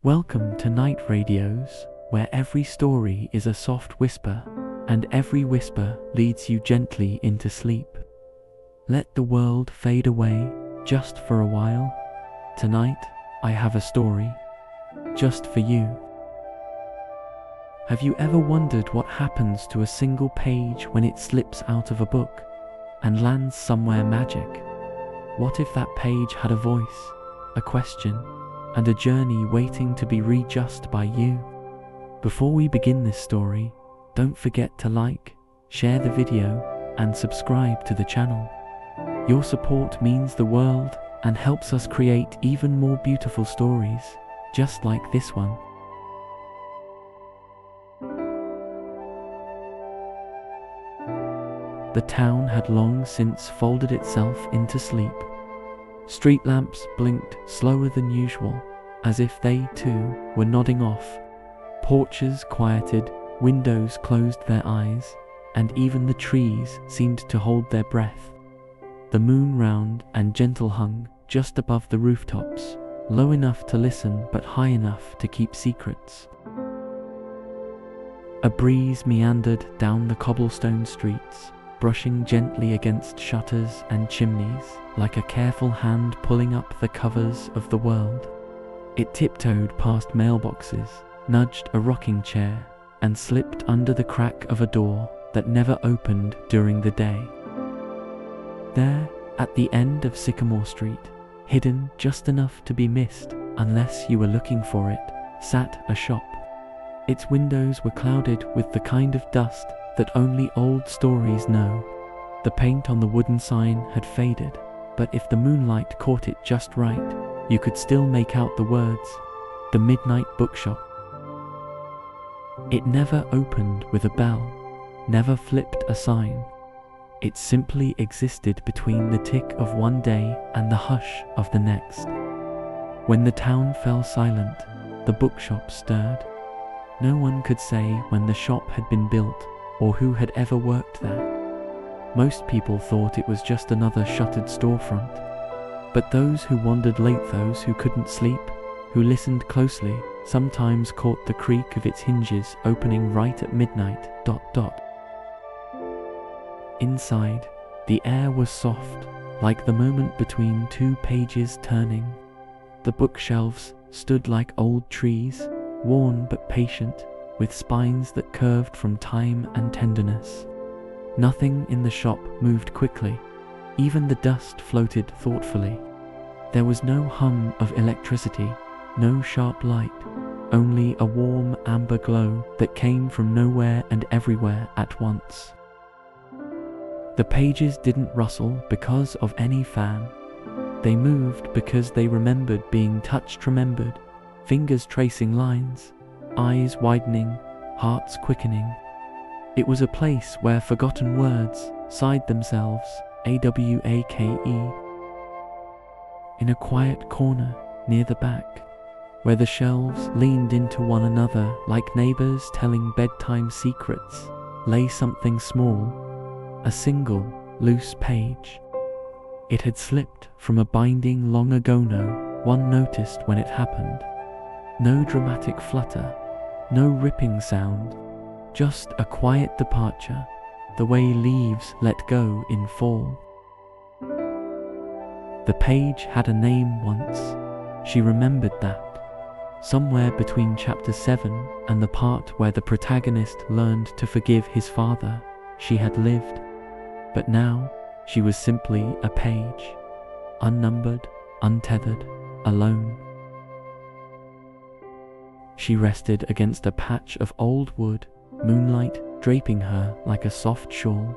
Welcome to Night Radios, where every story is a soft whisper, and every whisper leads you gently into sleep. Let the world fade away just for a while. Tonight, I have a story just for you. Have you ever wondered what happens to a single page when it slips out of a book and lands somewhere magic? What if that page had a voice, a question, and a journey waiting to be read just by you? Before we begin this story, don't forget to like, share the video, and subscribe to the channel. Your support means the world and helps us create even more beautiful stories, just like this one. The town had long since folded itself into sleep. Street lamps blinked slower than usual, as if they too were nodding off. Porches quieted, windows closed their eyes, and even the trees seemed to hold their breath. The moon round and gentle hung just above the rooftops, low enough to listen but high enough to keep secrets. A breeze meandered down the cobblestone streets, brushing gently against shutters and chimneys, like a careful hand pulling up the covers of the world. It tiptoed past mailboxes, nudged a rocking chair, and slipped under the crack of a door that never opened during the day. There, at the end of Sycamore Street, hidden just enough to be missed unless you were looking for it, sat a shop. Its windows were clouded with the kind of dust that only old stories know. The paint on the wooden sign had faded, but if the moonlight caught it just right, you could still make out the words, "The Midnight Bookshop." It never opened with a bell, never flipped a sign. It simply existed between the tick of one day and the hush of the next. When the town fell silent, the bookshop stirred. No one could say when the shop had been built or who had ever worked there. Most people thought it was just another shuttered storefront. But those who wandered late, those who couldn't sleep, who listened closely, sometimes caught the creak of its hinges opening right at midnight. Inside, the air was soft, like the moment between two pages turning. The bookshelves stood like old trees, worn but patient, with spines that curved from time and tenderness. Nothing in the shop moved quickly. Even the dust floated thoughtfully. There was no hum of electricity, no sharp light, only a warm amber glow that came from nowhere and everywhere at once. The pages didn't rustle because of any fan. They moved because they remembered being touched, remembered, fingers tracing lines, eyes widening, hearts quickening. It was a place where forgotten words sighed themselves, AWAKE. In a quiet corner near the back, where the shelves leaned into one another like neighbors telling bedtime secrets, lay something small, a single, loose page. It had slipped from a binding long ago. No one noticed when it happened. No dramatic flutter, no ripping sound, just a quiet departure, the way leaves let go in fall. The page had a name once. She remembered that. Somewhere between chapter 7 and the part where the protagonist learned to forgive his father, she had lived. But now, she was simply a page, unnumbered, untethered, alone. She rested against a patch of old wood, moonlight draping her like a soft shawl.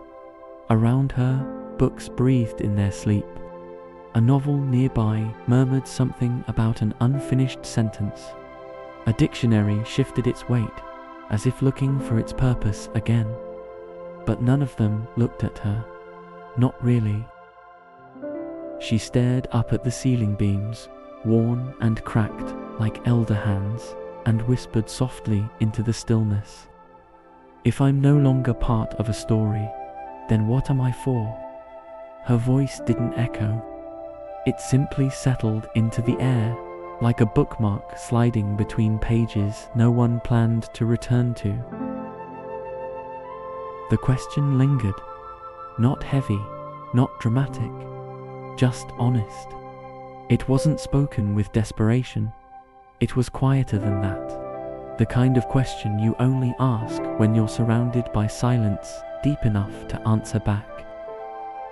Around her, books breathed in their sleep. A novel nearby murmured something about an unfinished sentence. A dictionary shifted its weight, as if looking for its purpose again. But none of them looked at her. Not really. She stared up at the ceiling beams, worn and cracked like elder hands, and whispered softly into the stillness. If I'm no longer part of a story, then what am I for? Her voice didn't echo. It simply settled into the air, like a bookmark sliding between pages no one planned to return to. The question lingered, not heavy, not dramatic, just honest. It wasn't spoken with desperation, it was quieter than that. The kind of question you only ask when you're surrounded by silence deep enough to answer back.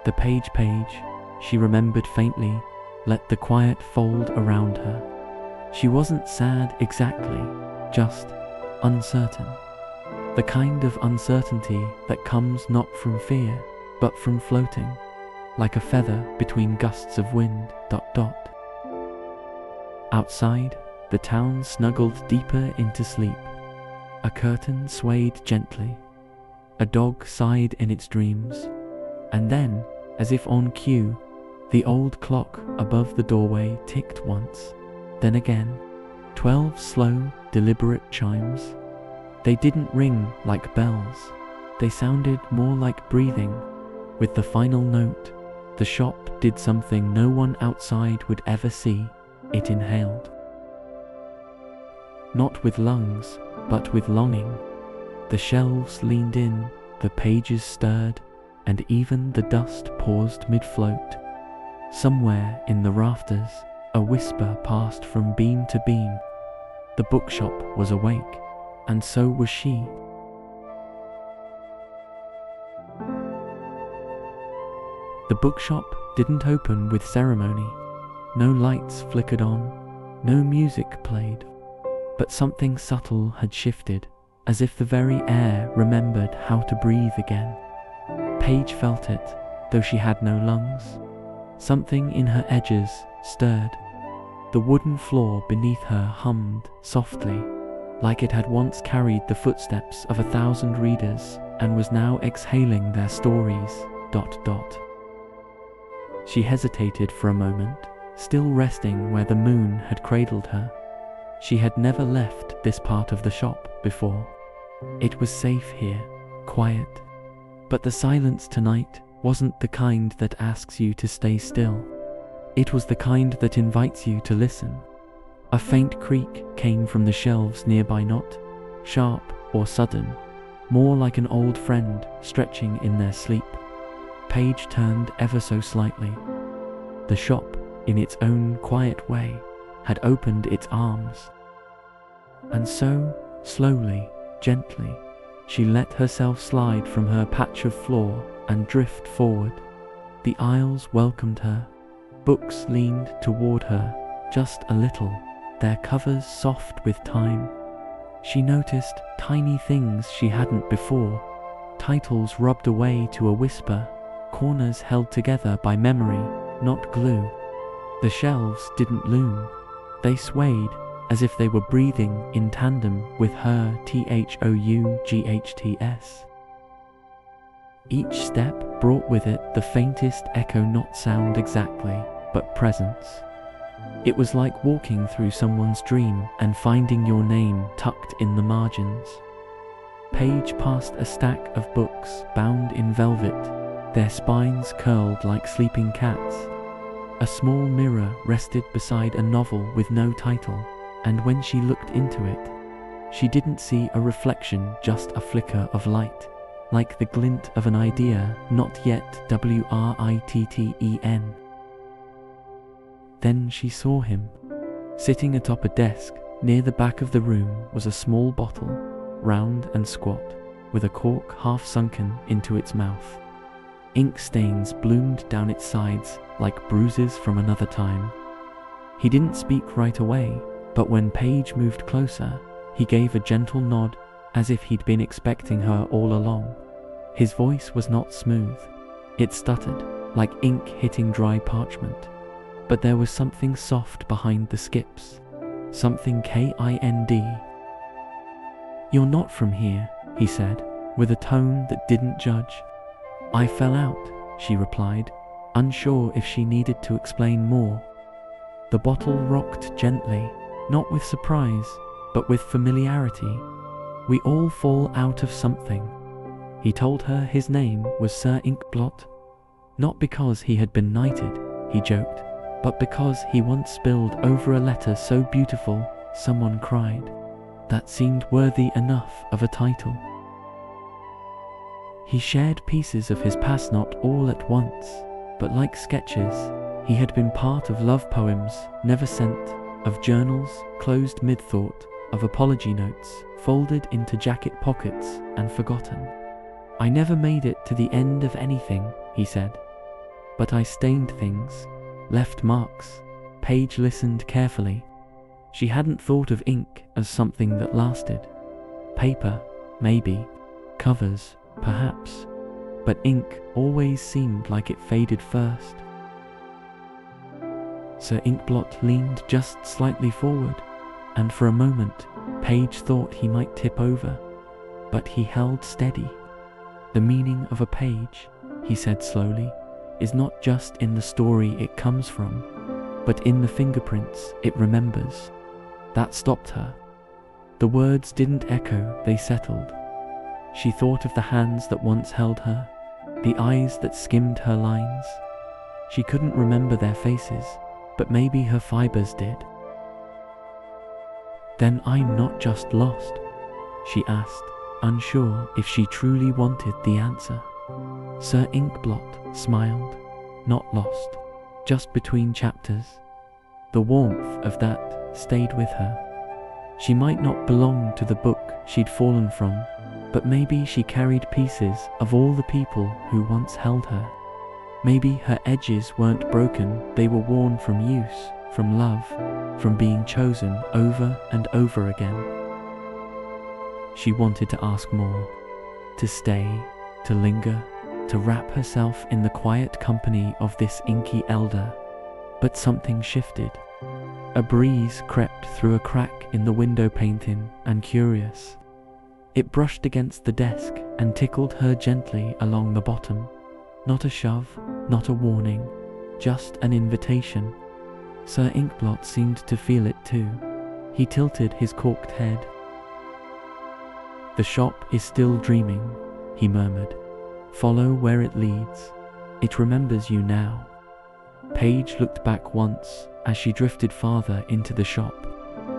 The page, she remembered faintly, let the quiet fold around her. She wasn't sad exactly, just uncertain. The kind of uncertainty that comes not from fear, but from floating, like a feather between gusts of wind, ... Outside, the town snuggled deeper into sleep. A curtain swayed gently. A dog sighed in its dreams. And then, as if on cue, the old clock above the doorway ticked once, then again. 12 slow, deliberate chimes. They didn't ring like bells. They sounded more like breathing. With the final note, the shop did something no one outside would ever see. It inhaled. Not with lungs, but with longing. The shelves leaned in, the pages stirred, and even the dust paused mid-float. Somewhere in the rafters, a whisper passed from beam to beam. The bookshop was awake, and so was she. The bookshop didn't open with ceremony. No lights flickered on, no music played. But something subtle had shifted, as if the very air remembered how to breathe again. Paige felt it, though she had no lungs. Something in her edges stirred. The wooden floor beneath her hummed softly, like it had once carried the footsteps of 1,000 readers and was now exhaling their stories, ... She hesitated for a moment, still resting where the moon had cradled her. She had never left this part of the shop before. It was safe here, quiet. But the silence tonight wasn't the kind that asks you to stay still. It was the kind that invites you to listen. A faint creak came from the shelves nearby, not sharp or sudden, more like an old friend stretching in their sleep. Paige turned ever so slightly. The shop, in its own quiet way, had opened its arms. And so, slowly, gently, she let herself slide from her patch of floor and drift forward. The aisles welcomed her. Books leaned toward her, just a little, their covers soft with time. She noticed tiny things she hadn't before, titles rubbed away to a whisper, corners held together by memory, not glue. The shelves didn't loom. They swayed, as if they were breathing in tandem with her THOUGHTS. Each step brought with it the faintest echo, not sound exactly, but presence. It was like walking through someone's dream and finding your name tucked in the margins. Paige passed a stack of books bound in velvet, their spines curled like sleeping cats. A small mirror rested beside a novel with no title, and when she looked into it, she didn't see a reflection, just a flicker of light, like the glint of an idea not yet WRITTEN. Then she saw him. Sitting atop a desk near the back of the room was a small bottle, round and squat, with a cork half sunken into its mouth. Ink stains bloomed down its sides like bruises from another time. He didn't speak right away, but when Paige moved closer, he gave a gentle nod, as if he'd been expecting her all along. His voice was not smooth. It stuttered, like ink hitting dry parchment. But there was something soft behind the skips, something kind. "You're not from here," he said, with a tone that didn't judge. "I fell out," she replied, unsure if she needed to explain more. The bottle rocked gently, not with surprise, but with familiarity. "We all fall out of something." He told her his name was Sir Inkblot, not because he had been knighted, he joked, but because he once spilled over a letter so beautiful someone cried, that seemed worthy enough of a title. He shared pieces of his past, not all at once, but like sketches. He had been part of love poems never sent, of journals closed mid-thought, of apology notes folded into jacket pockets and forgotten. "I never made it to the end of anything," he said, "but I stained things, left marks." Paige listened carefully. She hadn't thought of ink as something that lasted. Paper, maybe. Covers, perhaps. But ink always seemed like it faded first. Sir Inkblot leaned just slightly forward, and for a moment Paige thought he might tip over, but he held steady. "The meaning of a page," he said slowly, "is not just in the story it comes from, but in the fingerprints it remembers." That stopped her. The words didn't echo, they settled. She thought of the hands that once held her, the eyes that skimmed her lines. She couldn't remember their faces, but maybe her fibers did. "Then I'm not just lost?" she asked, unsure if she truly wanted the answer. Sir Inkblot smiled. "Not lost, just between chapters." The warmth of that stayed with her. She might not belong to the book she'd fallen from, but maybe she carried pieces of all the people who once held her. Maybe her edges weren't broken, they were worn from use, from love, from being chosen over and over again. She wanted to ask more, to stay, to linger, to wrap herself in the quiet company of this inky elder. But something shifted. A breeze crept through a crack in the window painting, and curious. It brushed against the desk and tickled her gently along the bottom. Not a shove, not a warning, just an invitation. Sir Inkblot seemed to feel it too. He tilted his corked head. "The shop is still dreaming," he murmured. "Follow where it leads. It remembers you now." Paige looked back once as she drifted farther into the shop.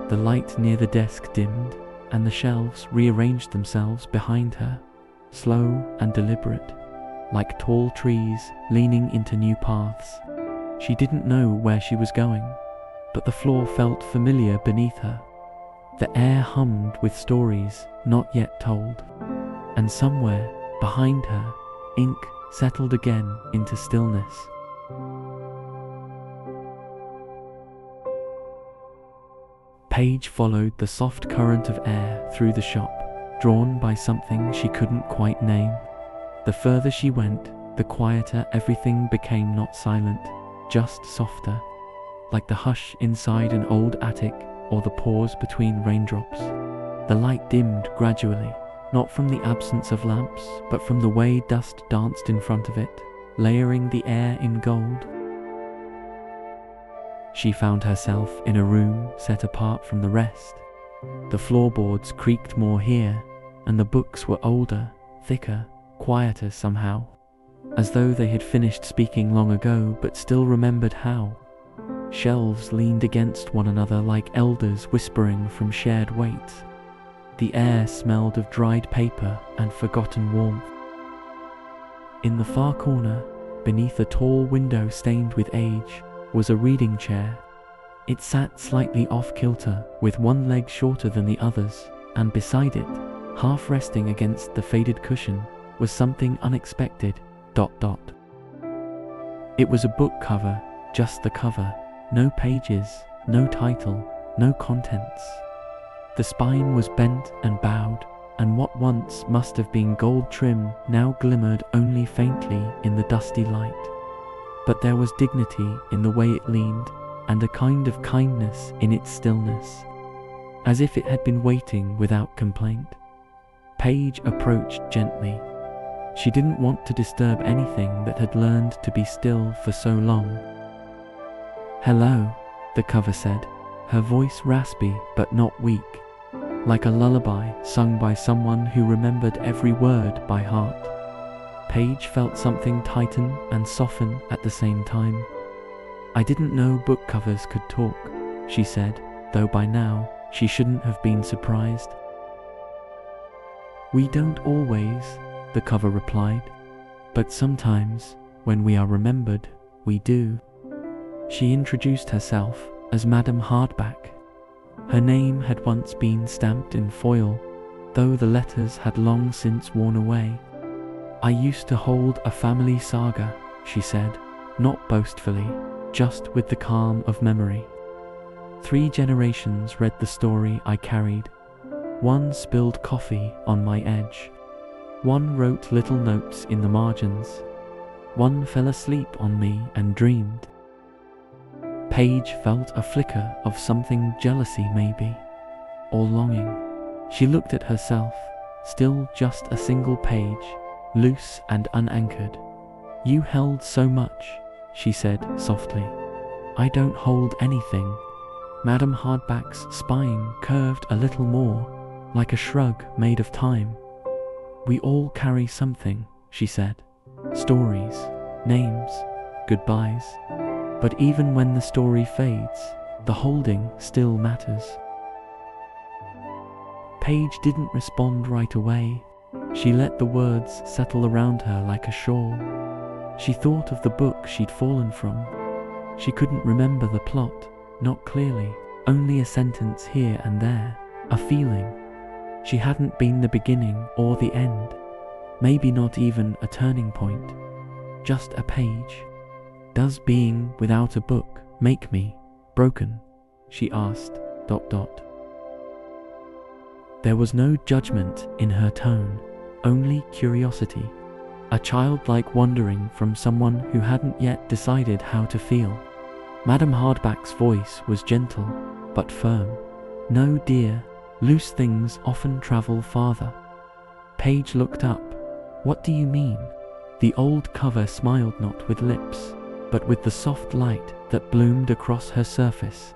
The light near the desk dimmed, and the shelves rearranged themselves behind her, slow and deliberate, like tall trees leaning into new paths. She didn't know where she was going, but the floor felt familiar beneath her. The air hummed with stories not yet told, and somewhere behind her, ink settled again into stillness. Paige followed the soft current of air through the shop, drawn by something she couldn't quite name. The further she went, the quieter everything became, not silent, just softer, like the hush inside an old attic or the pause between raindrops. The light dimmed gradually, not from the absence of lamps, but from the way dust danced in front of it, layering the air in gold. She found herself in a room set apart from the rest. The floorboards creaked more here, and the books were older, thicker, quieter somehow, as though they had finished speaking long ago but still remembered how. Shelves leaned against one another like elders whispering from shared weight. The air smelled of dried paper and forgotten warmth. In the far corner, beneath a tall window stained with age, was a reading chair. It sat slightly off-kilter, with one leg shorter than the others, and beside it, half resting against the faded cushion, was something unexpected. ... It was a book cover, just the cover, no pages, no title, no contents. The spine was bent and bowed, and what once must have been gold trim now glimmered only faintly in the dusty light. But there was dignity in the way it leaned, and a kind of kindness in its stillness, as if it had been waiting without complaint. Paige approached gently. She didn't want to disturb anything that had learned to be still for so long. "Hello," the cover said, her voice raspy but not weak, like a lullaby sung by someone who remembered every word by heart. Paige felt something tighten and soften at the same time. "I didn't know book covers could talk," she said, though by now she shouldn't have been surprised. "We don't always," the cover replied, "but sometimes, when we are remembered, we do." She introduced herself as Madame Hardback. Her name had once been stamped in foil, though the letters had long since worn away. "I used to hold a family saga," she said, not boastfully, just with the calm of memory. 3 generations read the story I carried. One spilled coffee on my edge. One wrote little notes in the margins. One fell asleep on me and dreamed. Paige felt a flicker of something, jealousy maybe, or longing. She looked at herself, still just a single page, loose and unanchored. "You held so much," she said softly. "I don't hold anything." Madame Hardback's spine curved a little more, like a shrug made of time. "We all carry something," she said. "Stories, names, goodbyes. But even when the story fades, the holding still matters." Paige didn't respond right away. She let the words settle around her like a shawl. She thought of the book she'd fallen from. She couldn't remember the plot, not clearly, only a sentence here and there, a feeling. She hadn't been the beginning or the end, maybe not even a turning point, just a page. "Does being without a book make me broken?" she asked, ... There was no judgment in her tone, only curiosity, a childlike wondering from someone who hadn't yet decided how to feel. Madame Hardback's voice was gentle, but firm. "No, dear, loose things often travel farther." Paige looked up. "What do you mean?" The old cover smiled not with lips, but with the soft light that bloomed across her surface, ...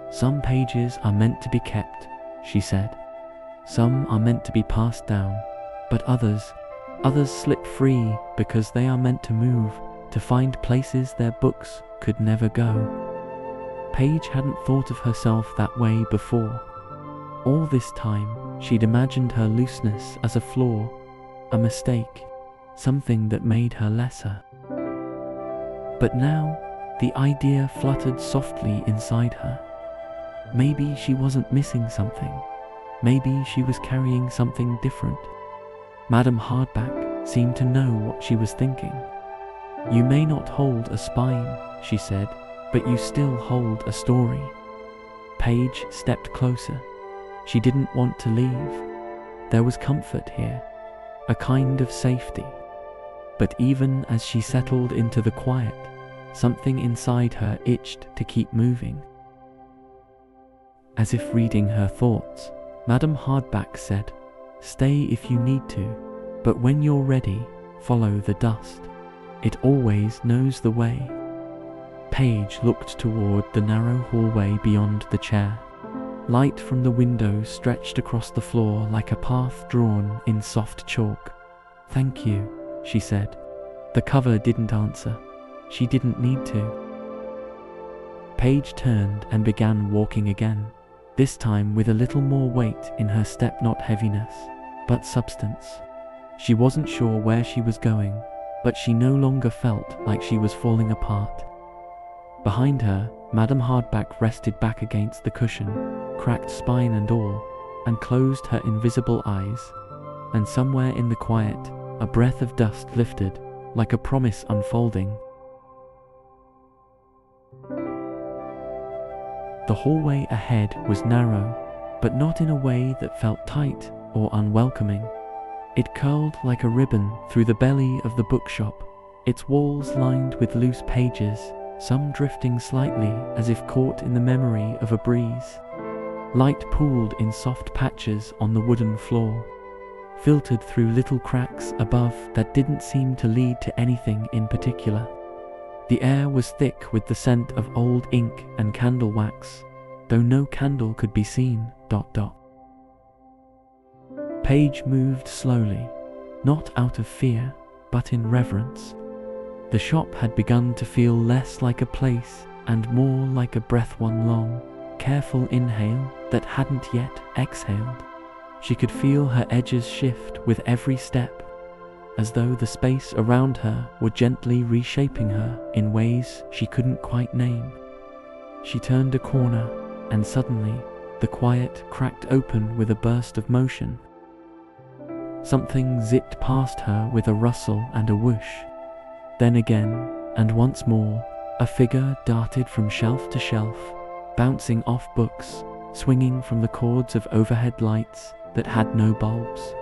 "Some pages are meant to be kept," she said. "Some are meant to be passed down, but others slip free because they are meant to move, to find places their books could never go." Paige hadn't thought of herself that way before. All this time, she'd imagined her looseness as a flaw, a mistake, something that made her lesser. But now, the idea fluttered softly inside her. Maybe she wasn't missing something. Maybe she was carrying something different. Madame Hardback seemed to know what she was thinking. "You may not hold a spine," she said, "but you still hold a story." Paige stepped closer. She didn't want to leave. There was comfort here, a kind of safety. But even as she settled into the quiet, something inside her itched to keep moving. As if reading her thoughts, Madame Hardback said, "Stay if you need to, but when you're ready, follow the dust. It always knows the way." Paige looked toward the narrow hallway beyond the chair. Light from the window stretched across the floor like a path drawn in soft chalk. "Thank you," she said. The cover didn't answer. She didn't need to. Paige turned and began walking again, this time with a little more weight in her step, not heaviness, but substance. She wasn't sure where she was going, but she no longer felt like she was falling apart. Behind her, Madame Hardback rested back against the cushion, cracked spine and all, and closed her invisible eyes. And somewhere in the quiet, a breath of dust lifted, like a promise unfolding. The hallway ahead was narrow, but not in a way that felt tight or unwelcoming. It curled like a ribbon through the belly of the bookshop, its walls lined with loose pages, some drifting slightly as if caught in the memory of a breeze. Light pooled in soft patches on the wooden floor, filtered through little cracks above that didn't seem to lead to anything in particular. The air was thick with the scent of old ink and candle wax, though no candle could be seen. Paige moved slowly, not out of fear, but in reverence. The shop had begun to feel less like a place and more like a breath, one long, careful inhale that hadn't yet exhaled. She could feel her edges shift with every step, as though the space around her were gently reshaping her in ways she couldn't quite name. She turned a corner, and suddenly the quiet cracked open with a burst of motion. Something zipped past her with a rustle and a whoosh. Then again, and once more, a figure darted from shelf to shelf, bouncing off books, swinging from the cords of overhead lights that had no bulbs,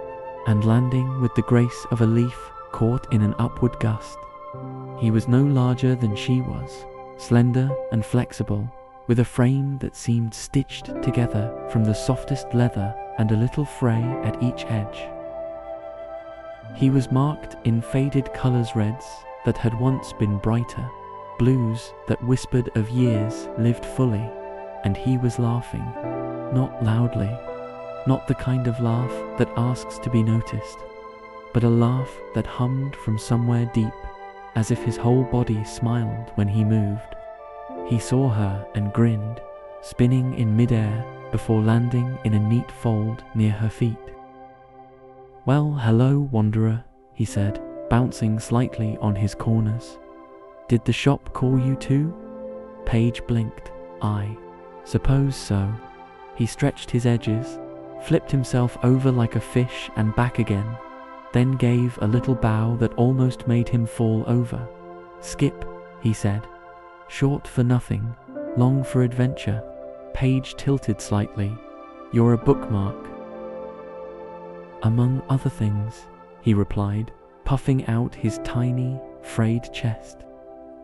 and landing with the grace of a leaf caught in an upward gust. He was no larger than she was, slender and flexible, with a frame that seemed stitched together from the softest leather and a little fray at each edge. He was marked in faded colors, reds that had once been brighter, blues that whispered of years lived fully, and he was laughing, not loudly, not the kind of laugh that asks to be noticed, but a laugh that hummed from somewhere deep, as if his whole body smiled when he moved. He saw her and grinned, spinning in midair before landing in a neat fold near her feet. "Well, hello, wanderer," he said, bouncing slightly on his corners. "Did the shop call you too?" Paige blinked. "I suppose so." He stretched his edges, flipped himself over like a fish and back again, then gave a little bow that almost made him fall over. "Skip," he said. "Short for nothing, long for adventure." Paige tilted slightly. "You're a bookmark." "Among other things," he replied, puffing out his tiny, frayed chest.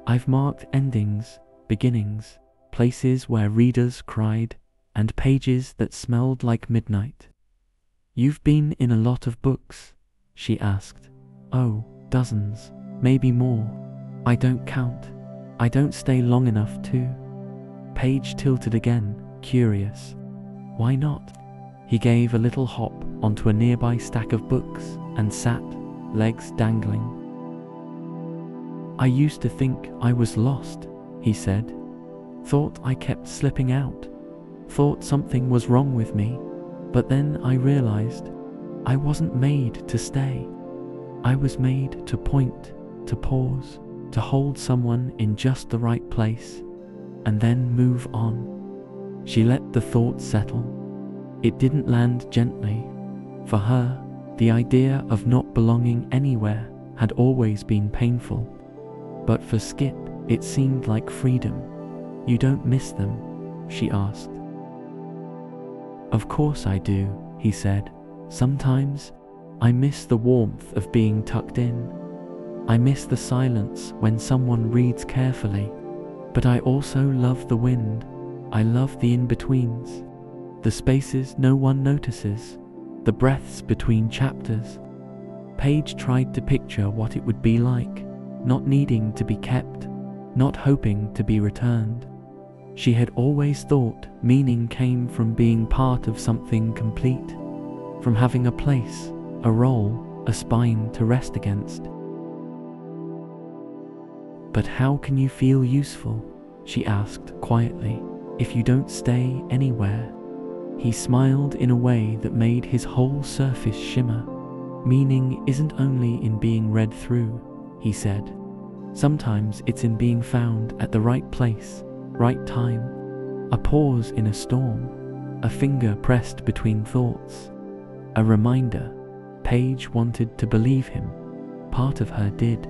"I've marked endings, beginnings, places where readers cried, and pages that smelled like midnight." "You've been in a lot of books?" she asked. "Oh, dozens, maybe more. I don't count. I don't stay long enough to." Paige tilted again, curious. "Why not?" He gave a little hop onto a nearby stack of books and sat, legs dangling. "I used to think I was lost," he said. "Thought I kept slipping out. Thought something was wrong with me. But then I realized I wasn't made to stay. I was made to point, to pause, to hold someone in just the right place, and then move on." She let the thought settle. It didn't land gently. For her, the idea of not belonging anywhere had always been painful. But for Skip, it seemed like freedom. "You don't miss them?" she asked. "Of course I do," he said. "Sometimes I miss the warmth of being tucked in. I miss the silence when someone reads carefully. But I also love the wind. I love the in-betweens, the spaces no one notices, the breaths between chapters." Paige tried to picture what it would be like, not needing to be kept, not hoping to be returned. She had always thought meaning came from being part of something complete, from having a place, a role, a spine to rest against. "But how can you feel useful," she asked quietly, "if you don't stay anywhere?" He smiled in a way that made his whole surface shimmer. "Meaning isn't only in being read through," he said. "Sometimes it's in being found at the right place, right time. A pause in a storm, a finger pressed between thoughts, a reminder." Paige wanted to believe him. Part of her did.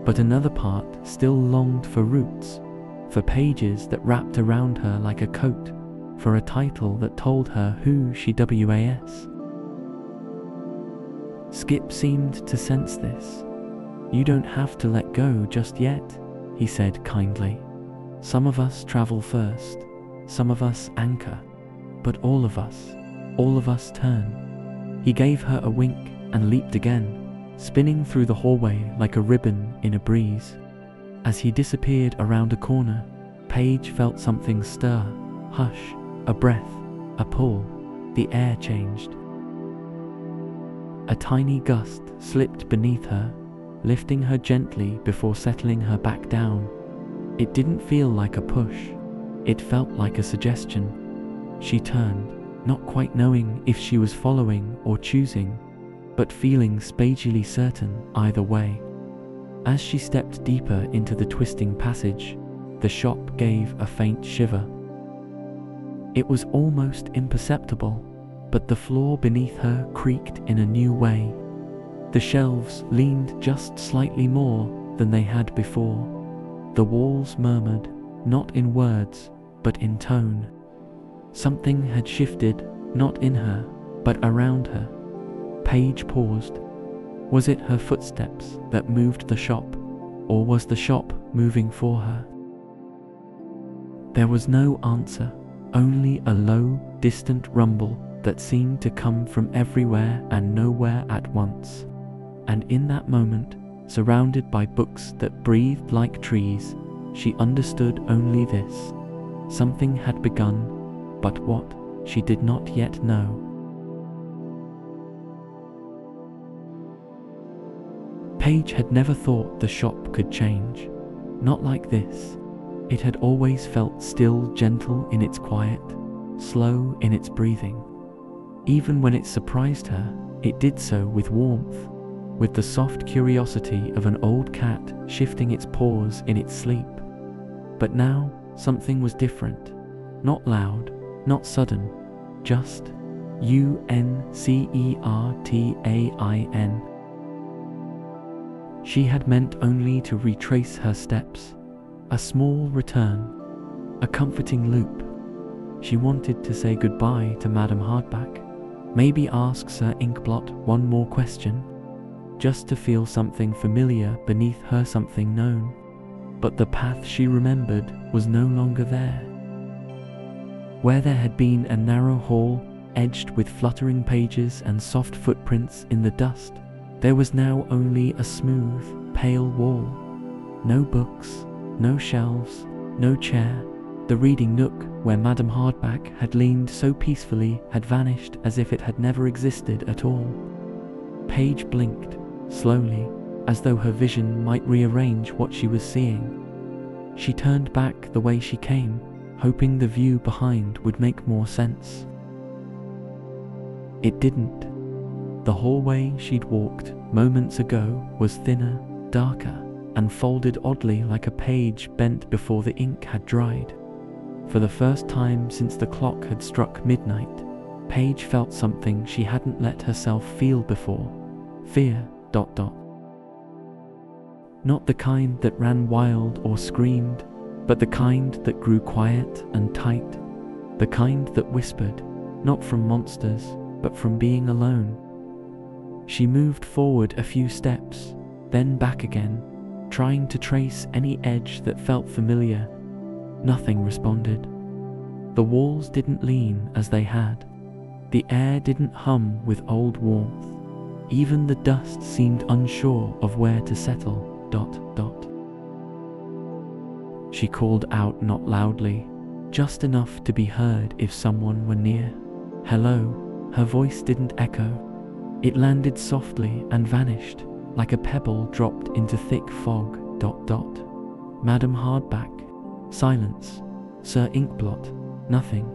But another part still longed for roots, for pages that wrapped around her like a coat, for a title that told her who she was. Skip seemed to sense this. "You don't have to let go just yet," he said kindly. "Some of us travel first, some of us anchor, but all of us turn." He gave her a wink and leaped again, spinning through the hallway like a ribbon in a breeze. As he disappeared around a corner, Paige felt something stir. Hush, a breath, a pull. The air changed. A tiny gust slipped beneath her, lifting her gently before settling her back down. It didn't feel like a push. It felt like a suggestion. She turned, not quite knowing if she was following or choosing, but feeling spagily certain either way. As she stepped deeper into the twisting passage, the shop gave a faint shiver. It was almost imperceptible, but the floor beneath her creaked in a new way. The shelves leaned just slightly more than they had before. The walls murmured, not in words, but in tone. Something had shifted, not in her, but around her. Paige paused. Was it her footsteps that moved the shop, or was the shop moving for her? There was no answer, only a low, distant rumble that seemed to come from everywhere and nowhere at once. And in that moment, surrounded by books that breathed like trees, she understood only this. Something had begun, but what, she did not yet know. Paige had never thought the shop could change. Not like this. It had always felt still, gentle in its quiet, slow in its breathing. Even when it surprised her, it did so with warmth, with the soft curiosity of an old cat shifting its paws in its sleep. But now, something was different. Not loud, not sudden, just uncertain. She had meant only to retrace her steps, a small return, a comforting loop. She wanted to say goodbye to Madame Hardback, maybe ask Sir Inkblot one more question, just to feel something familiar beneath her something known. But the path she remembered was no longer there. Where there had been a narrow hall edged with fluttering pages and soft footprints in the dust, there was now only a smooth, pale wall. No books, no shelves, no chair. The reading nook where Madame Hardback had leaned so peacefully had vanished as if it had never existed at all. Paige blinked, slowly, as though her vision might rearrange what she was seeing. She turned back the way she came, hoping the view behind would make more sense. It didn't. The hallway she'd walked moments ago was thinner, darker, and folded oddly like a page bent before the ink had dried. For the first time since the clock had struck midnight, Paige felt something she hadn't let herself feel before. Fear. Not the kind that ran wild or screamed, but the kind that grew quiet and tight, the kind that whispered, not from monsters, but from being alone. She moved forward a few steps, then back again, trying to trace any edge that felt familiar. Nothing responded. The walls didn't lean as they had. The air didn't hum with old warmth. Even the dust seemed unsure of where to settle. She called out, not loudly, just enough to be heard if someone were near. Hello. Her voice didn't echo. It landed softly and vanished, like a pebble dropped into thick fog. Madame Hardback. Silence. Sir Inkblot. Nothing.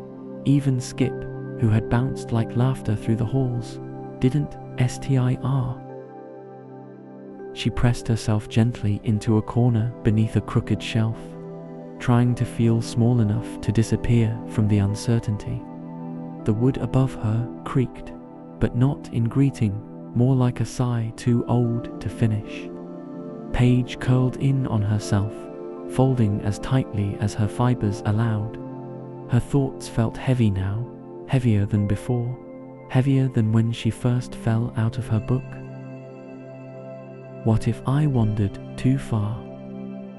Even Skip, who had bounced like laughter through the halls, didn't stir. She pressed herself gently into a corner beneath a crooked shelf, trying to feel small enough to disappear from the uncertainty. The wood above her creaked, but not in greeting, more like a sigh too old to finish. Paige curled in on herself, folding as tightly as her fibers allowed. Her thoughts felt heavy now, heavier than before, heavier than when she first fell out of her book. What if I wandered too far?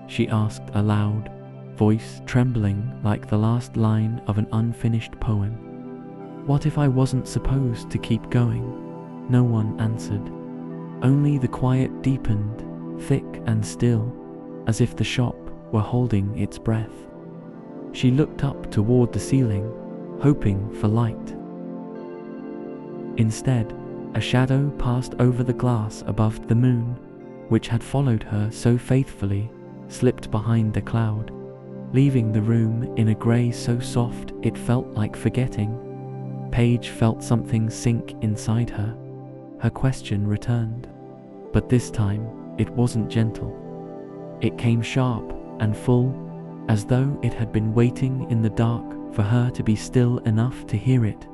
She asked aloud, voice trembling like the last line of an unfinished poem. What if I wasn't supposed to keep going? No one answered. Only the quiet deepened, thick and still, as if the shop were holding its breath. She looked up toward the ceiling, hoping for light. Instead, a shadow passed over the glass above the moon, which had followed her so faithfully, slipped behind the cloud, leaving the room in a grey so soft it felt like forgetting. Paige felt something sink inside her. Her question returned, but this time it wasn't gentle. It came sharp and full, as though it had been waiting in the dark for her to be still enough to hear it. ...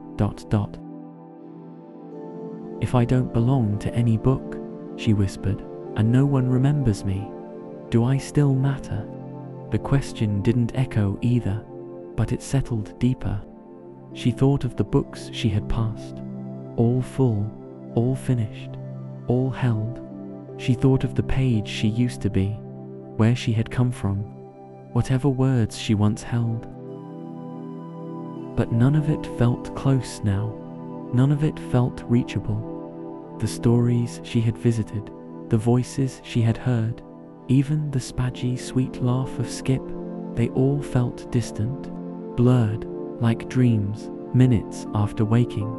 If I don't belong to any book, she whispered, and no one remembers me, do I still matter? The question didn't echo either, but it settled deeper. She thought of the books she had passed, all full, all finished, all held. She thought of the Paige she used to be, where she had come from, whatever words she once held. But none of it felt close now. None of it felt reachable. The stories she had visited, the voices she had heard, even the spadgy sweet laugh of Skip, they all felt distant, blurred, like dreams, minutes after waking.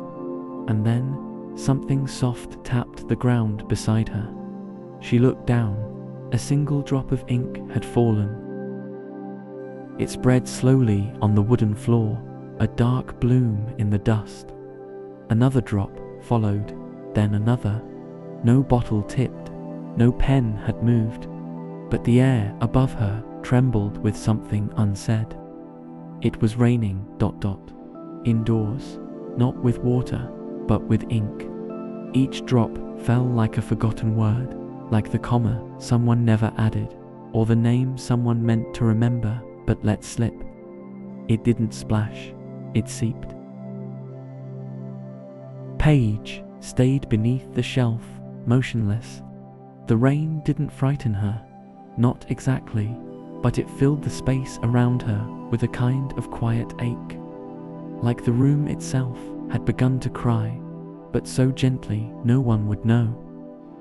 And then something soft tapped the ground beside her. She looked down. A single drop of ink had fallen. It spread slowly on the wooden floor, a dark bloom in the dust. Another drop followed, then another. No bottle tipped, no pen had moved, but the air above her trembled with something unsaid. It was raining ... indoors, not with water, but with ink. Each drop fell like a forgotten word, like the comma someone never added, or the name someone meant to remember but let slip. It didn't splash, it seeped. Paige stayed beneath the shelf, motionless. The rain didn't frighten her, not exactly, but it filled the space around her with a kind of quiet ache. Like the room itself had begun to cry, but so gently no one would know.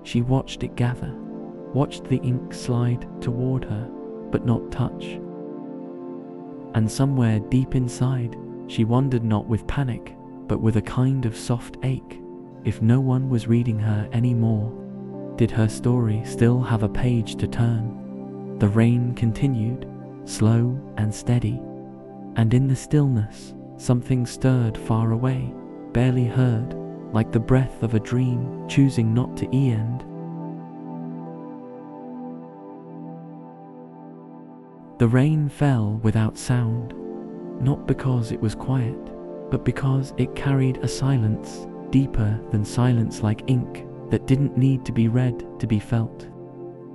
She watched it gather, watched the ink slide toward her, but not touch. And somewhere deep inside, she wondered not with panic, but with a kind of soft ache. If no one was reading her anymore, did her story still have a page to turn? The rain continued, slow and steady, and in the stillness, something stirred far away, barely heard, like the breath of a dream choosing not to end. The rain fell without sound, not because it was quiet, but because it carried a silence deeper than silence, like ink that didn't need to be read to be felt.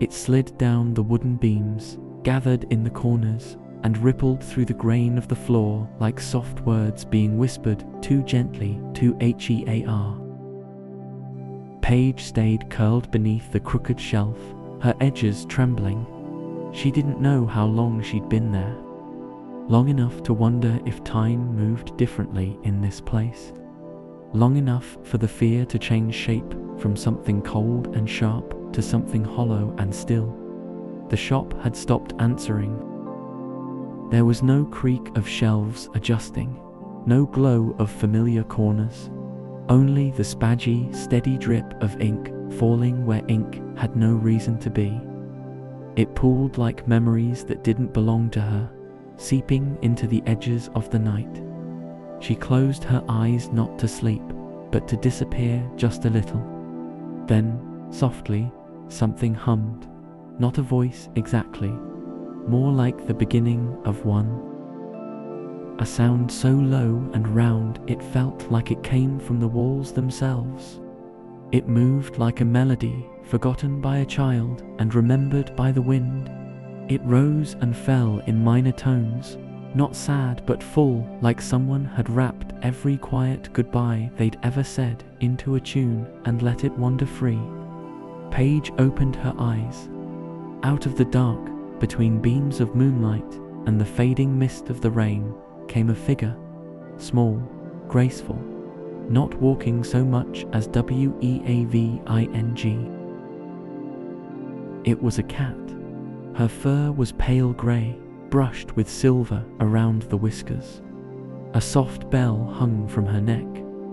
It slid down the wooden beams, gathered in the corners, and rippled through the grain of the floor like soft words being whispered too gently to HEAR. Paige stayed curled beneath the crooked shelf, her edges trembling. She didn't know how long she'd been there. Long enough to wonder if time moved differently in this place. Long enough for the fear to change shape from something cold and sharp to something hollow and still. The shop had stopped answering. There was no creak of shelves adjusting, no glow of familiar corners, only the spadgy, steady drip of ink falling where ink had no reason to be. It pooled like memories that didn't belong to her, seeping into the edges of the night. She closed her eyes not to sleep, but to disappear just a little. Then, softly, something hummed, not a voice exactly, more like the beginning of one. A sound so low and round it felt like it came from the walls themselves. It moved like a melody forgotten by a child and remembered by the wind. It rose and fell in minor tones, not sad but full, like someone had wrapped every quiet goodbye they'd ever said into a tune and let it wander free. Paige opened her eyes. Out of the dark, between beams of moonlight and the fading mist of the rain, came a figure, small, graceful, not walking so much as weaving. It was a cat. Her fur was pale grey, brushed with silver around the whiskers. A soft bell hung from her neck,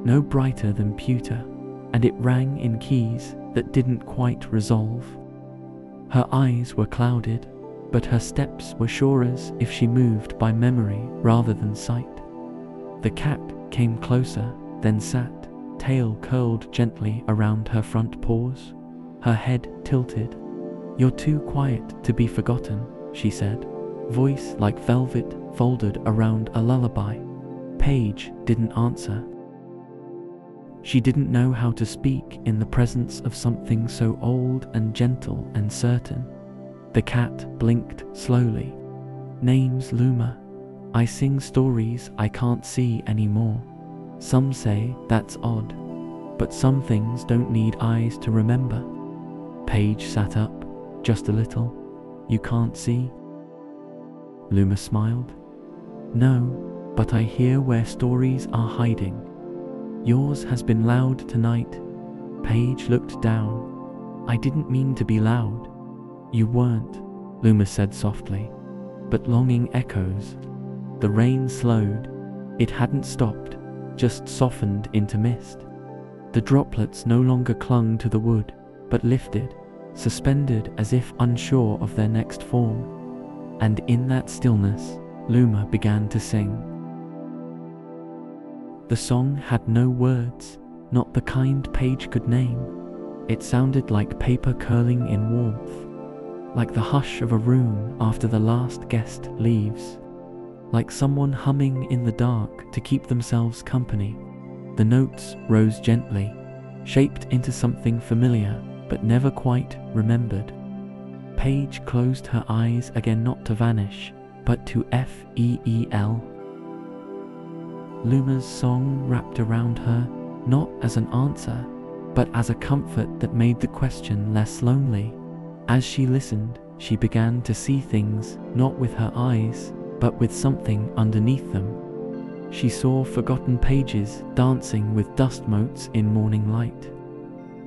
no brighter than pewter, and it rang in keys that didn't quite resolve. Her eyes were clouded, but her steps were sure as if she moved by memory rather than sight. The cat came closer, then sat, tail curled gently around her front paws, her head tilted. "You're too quiet to be forgotten," she said, voice like velvet folded around a lullaby. Paige didn't answer. She didn't know how to speak in the presence of something so old and gentle and certain. The cat blinked slowly. "Name's Luma. I sing stories I can't see anymore. Some say that's odd, but some things don't need eyes to remember." Paige sat up, just a little. "You can't see?" Luma smiled. "No, but I hear where stories are hiding. Yours has been loud tonight." Paige looked down. "I didn't mean to be loud." "You weren't," Luma said softly, but longing echoes. The rain slowed. It hadn't stopped, just softened into mist. The droplets no longer clung to the wood, but lifted, suspended as if unsure of their next form. And in that stillness, Luma began to sing. The song had no words, not the kind Paige could name. It sounded like paper curling in warmth, like the hush of a room after the last guest leaves, like someone humming in the dark to keep themselves company. The notes rose gently, shaped into something familiar but never quite remembered. Paige closed her eyes again, not to vanish, but to feel. Luma's song wrapped around her, not as an answer, but as a comfort that made the question less lonely. As she listened, she began to see things, not with her eyes, but with something underneath them. She saw forgotten pages dancing with dust motes in morning light.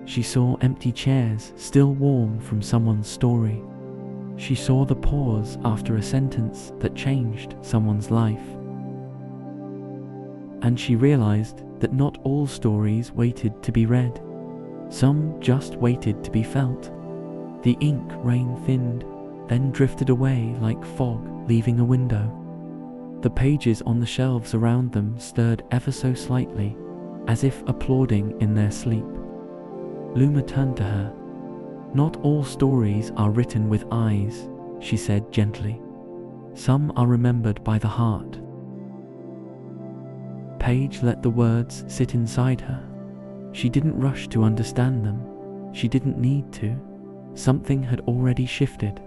She saw empty chairs still warm from someone's story. She saw the pause after a sentence that changed someone's life. And she realized that not all stories waited to be read. Some just waited to be felt. The ink rain thinned, then drifted away like fog leaving a window. The pages on the shelves around them stirred ever so slightly, as if applauding in their sleep. Luma turned to her. "Not all stories are written with eyes," she said gently. "Some are remembered by the heart." Paige let the words sit inside her. She didn't rush to understand them. She didn't need to. Something had already shifted.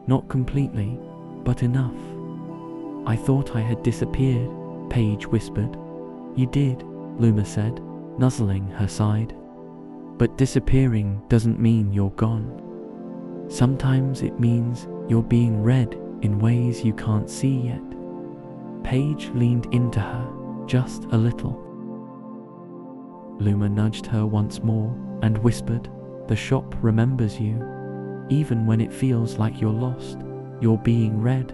Not completely, but enough. "I thought I had disappeared," Paige whispered. "You did," Luma said, nuzzling her side. "But disappearing doesn't mean you're gone. Sometimes it means you're being read in ways you can't see yet." Paige leaned into her, just a little. Luma nudged her once more and whispered, "The shop remembers you. Even when it feels like you're lost, you're being read."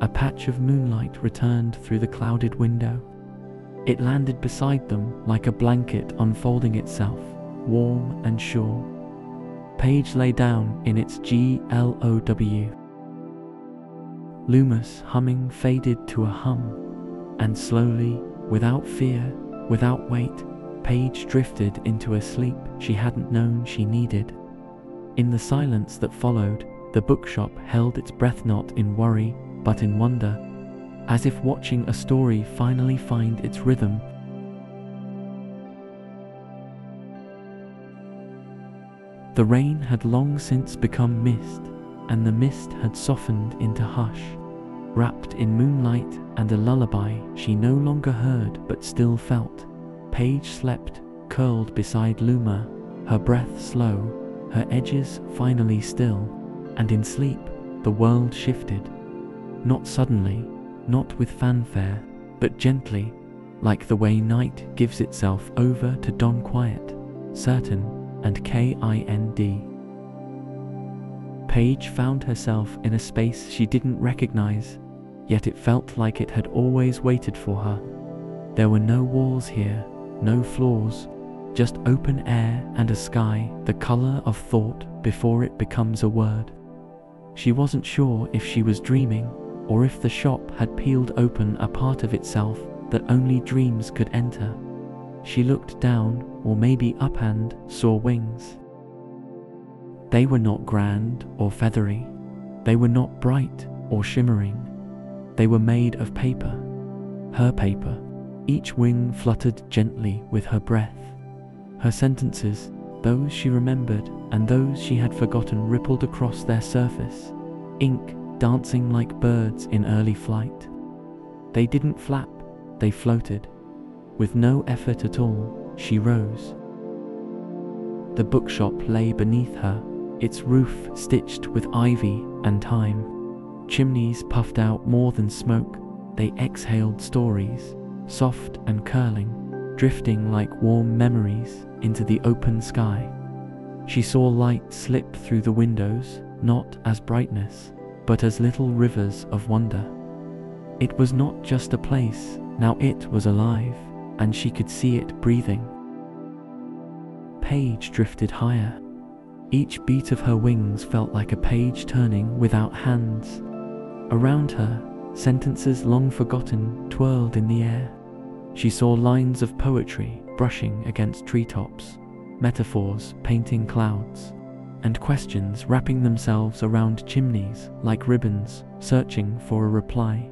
A patch of moonlight returned through the clouded window. It landed beside them like a blanket unfolding itself, warm and sure. Paige lay down in its glow. Luma's humming faded to a hum, and slowly, without fear, without weight, Paige drifted into a sleep she hadn't known she needed. In the silence that followed, the bookshop held its breath, not in worry, but in wonder, as if watching a story finally find its rhythm. The rain had long since become mist, and the mist had softened into hush, wrapped in moonlight and a lullaby she no longer heard but still felt. Paige slept, curled beside Luma, her breath slow, her edges finally still, and in sleep the world shifted. Not suddenly, not with fanfare, but gently, like the way night gives itself over to dawn, quiet, certain, and kind. Paige found herself in a space she didn't recognize, yet it felt like it had always waited for her. There were no walls here, no floors, just open air and a sky the color of thought before it becomes a word. She wasn't sure if she was dreaming or if the shop had peeled open a part of itself that only dreams could enter. She looked down, or maybe up, and saw wings. They were not grand or feathery. They were not bright or shimmering. They were made of paper. Her paper. Each wing fluttered gently with her breath. Her sentences, those she remembered and those she had forgotten, rippled across their surface, ink dancing like birds in early flight. They didn't flap, they floated. With no effort at all, she rose. The bookshop lay beneath her, its roof stitched with ivy and thyme. Chimneys puffed out more than smoke, they exhaled stories, soft and curling, drifting like warm memories into the open sky. She saw light slip through the windows, not as brightness, but as little rivers of wonder. It was not just a place, now it was alive, and she could see it breathing. Page drifted higher. Each beat of her wings felt like a page turning without hands. Around her, sentences long forgotten twirled in the air. She saw lines of poetry brushing against treetops, metaphors painting clouds, and questions wrapping themselves around chimneys like ribbons, searching for a reply.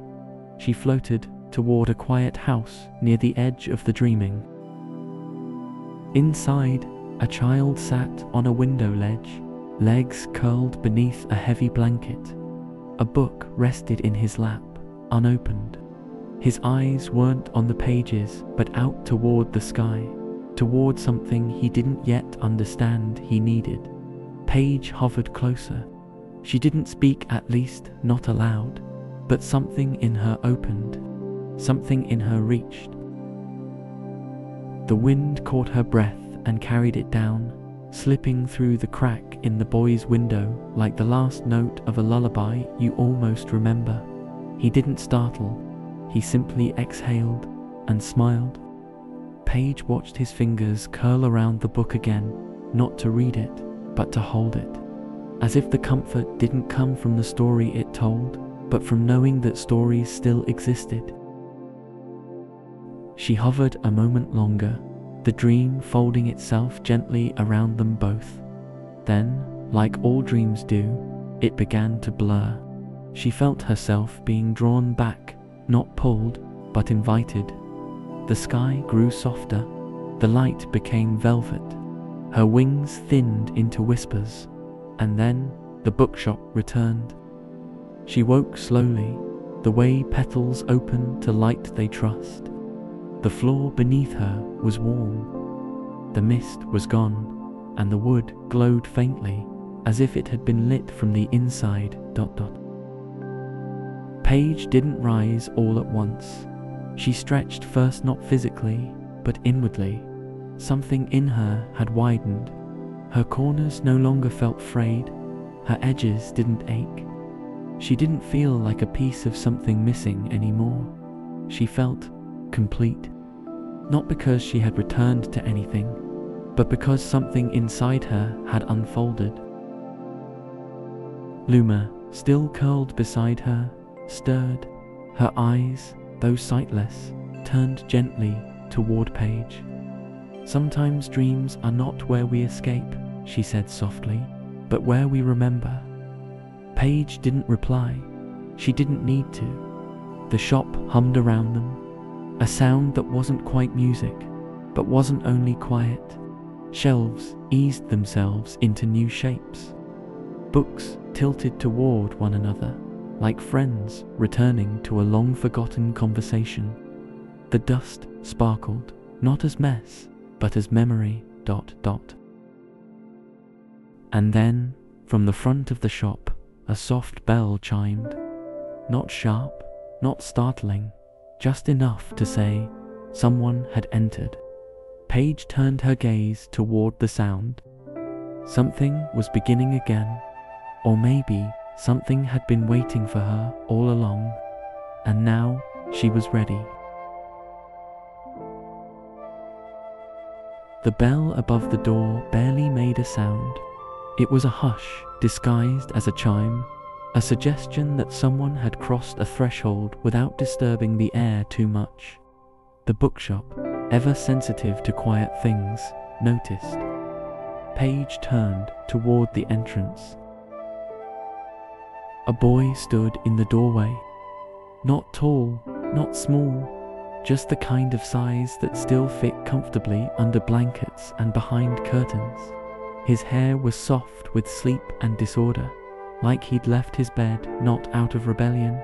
She floated toward a quiet house near the edge of the dreaming. Inside, a child sat on a window ledge, legs curled beneath a heavy blanket. A book rested in his lap, unopened. His eyes weren't on the pages, but out toward the sky, toward something he didn't yet understand he needed. Page hovered closer. She didn't speak, at least not aloud, but something in her opened. Something in her reached. The wind caught her breath and carried it down, slipping through the crack in the boy's window like the last note of a lullaby you almost remember. He didn't startle, he simply exhaled and smiled. Page watched his fingers curl around the book again, not to read it, but to hold it, as if the comfort didn't come from the story it told, but from knowing that stories still existed. She hovered a moment longer, the dream folding itself gently around them both. Then, like all dreams do, it began to blur. She felt herself being drawn back, not pulled, but invited. The sky grew softer, the light became velvet, her wings thinned into whispers, and then the bookshop returned. She woke slowly, the way petals open to light they trust. The floor beneath her was warm. The mist was gone, and the wood glowed faintly, as if it had been lit from the inside. Page didn't rise all at once. She stretched first, not physically, but inwardly. Something in her had widened. Her corners no longer felt frayed. Her edges didn't ache. She didn't feel like a piece of something missing anymore. She felt complete. Not because she had returned to anything, but because something inside her had unfolded. Luma, still curled beside her, stirred. Her eyes, though sightless, turned gently toward Page. "Sometimes dreams are not where we escape," she said softly, "but where we remember." Page didn't reply. She didn't need to. The shop hummed around them, a sound that wasn't quite music, but wasn't only quiet. Shelves eased themselves into new shapes. Books tilted toward one another, like friends returning to a long-forgotten conversation. The dust sparkled, not as mess, but as memory. And then, from the front of the shop, a soft bell chimed. Not sharp, not startling, just enough to say someone had entered. Page turned her gaze toward the sound. Something was beginning again, or maybe something had been waiting for her all along, and now she was ready. The bell above the door barely made a sound. It was a hush disguised as a chime, a suggestion that someone had crossed a threshold without disturbing the air too much. The bookshop, ever sensitive to quiet things, noticed. Paige turned toward the entrance. A boy stood in the doorway. Not tall, not small, just the kind of size that still fit comfortably under blankets and behind curtains. His hair was soft with sleep and disorder, like he'd left his bed not out of rebellion,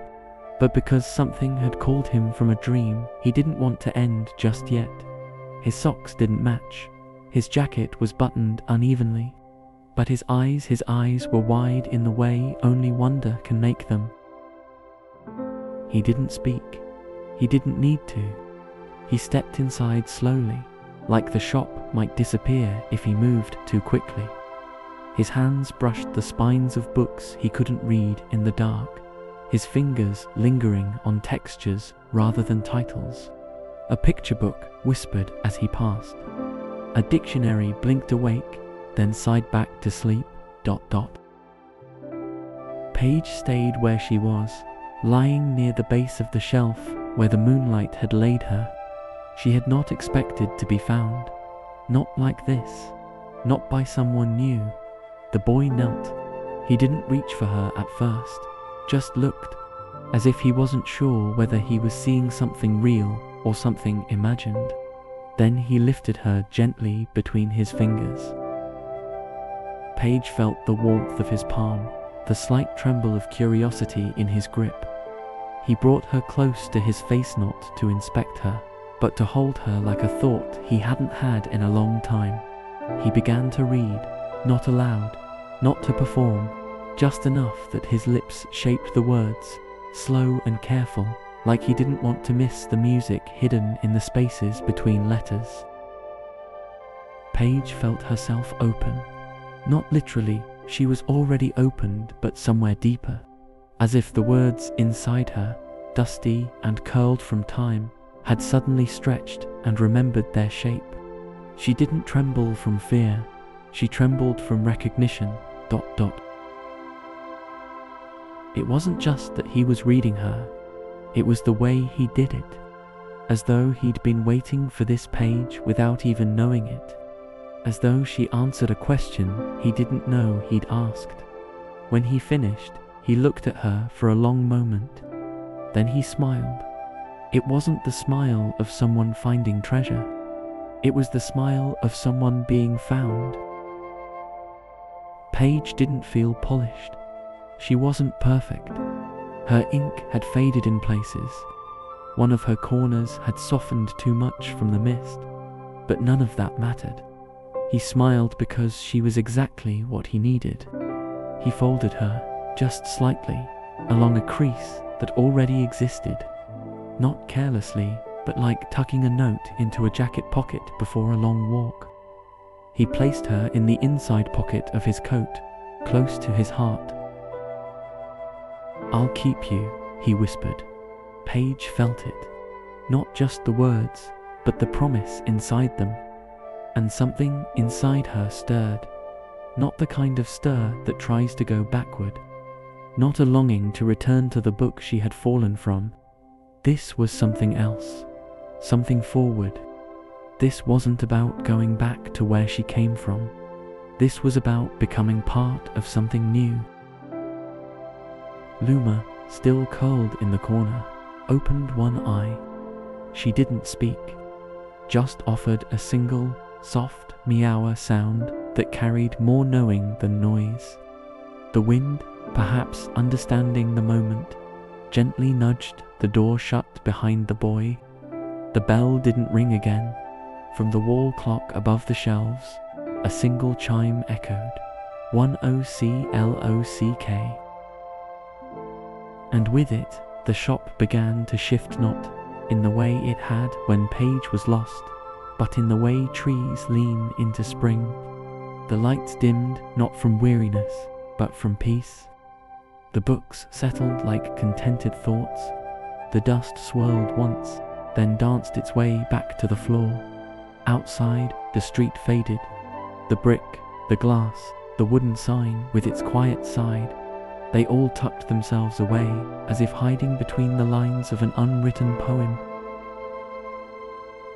but because something had called him from a dream he didn't want to end just yet. His socks didn't match. His jacket was buttoned unevenly, but his eyes were wide in the way only wonder can make them. He didn't speak. He didn't need to. He stepped inside slowly, like the shop might disappear if he moved too quickly. His hands brushed the spines of books he couldn't read in the dark, his fingers lingering on textures rather than titles. A picture book whispered as he passed. A dictionary blinked awake, then sighed back to sleep. ... Paige stayed where she was, lying near the base of the shelf where the moonlight had laid her. She had not expected to be found. Not like this. Not by someone new. The boy knelt. He didn't reach for her at first, just looked, as if he wasn't sure whether he was seeing something real or something imagined. Then he lifted her gently between his fingers. Paige felt the warmth of his palm, the slight tremble of curiosity in his grip. He brought her close to his face, not to inspect her, but to hold her like a thought he hadn't had in a long time. He began to read, not aloud, not to perform, just enough that his lips shaped the words, slow and careful, like he didn't want to miss the music hidden in the spaces between letters. Paige felt herself open. Not literally, she was already opened, but somewhere deeper, as if the words inside her, dusty and curled from time, had suddenly stretched and remembered their shape. She didn't tremble from fear, she trembled from recognition. ... It wasn't just that he was reading her, it was the way he did it, as though he'd been waiting for this page without even knowing it, as though she answered a question he didn't know he'd asked. When he finished, he looked at her for a long moment. Then he smiled. It wasn't the smile of someone finding treasure. It was the smile of someone being found. Paige didn't feel polished. She wasn't perfect. Her ink had faded in places. One of her corners had softened too much from the mist, but none of that mattered. He smiled because she was exactly what he needed. He folded her, just slightly, along a crease that already existed. Not carelessly, but like tucking a note into a jacket pocket before a long walk. He placed her in the inside pocket of his coat, close to his heart. "I'll keep you," he whispered. Paige felt it. Not just the words, but the promise inside them. And something inside her stirred. Not the kind of stir that tries to go backward. Not a longing to return to the book she had fallen from. This was something else. Something forward. This wasn't about going back to where she came from. This was about becoming part of something new. Luma, still curled in the corner, opened one eye. She didn't speak, just offered a single, soft meower sound that carried more knowing than noise. The wind, perhaps understanding the moment, gently nudged the door shut behind the boy. The bell didn't ring again. From the wall clock above the shelves, a single chime echoed, 10:00 And with it, the shop began to shift, not in the way it had when Paige was lost, but in the way trees lean into spring. The lights dimmed not from weariness, but from peace. The books settled like contented thoughts. The dust swirled once, then danced its way back to the floor. Outside, the street faded. The brick, the glass, the wooden sign with its quiet side, they all tucked themselves away as if hiding between the lines of an unwritten poem.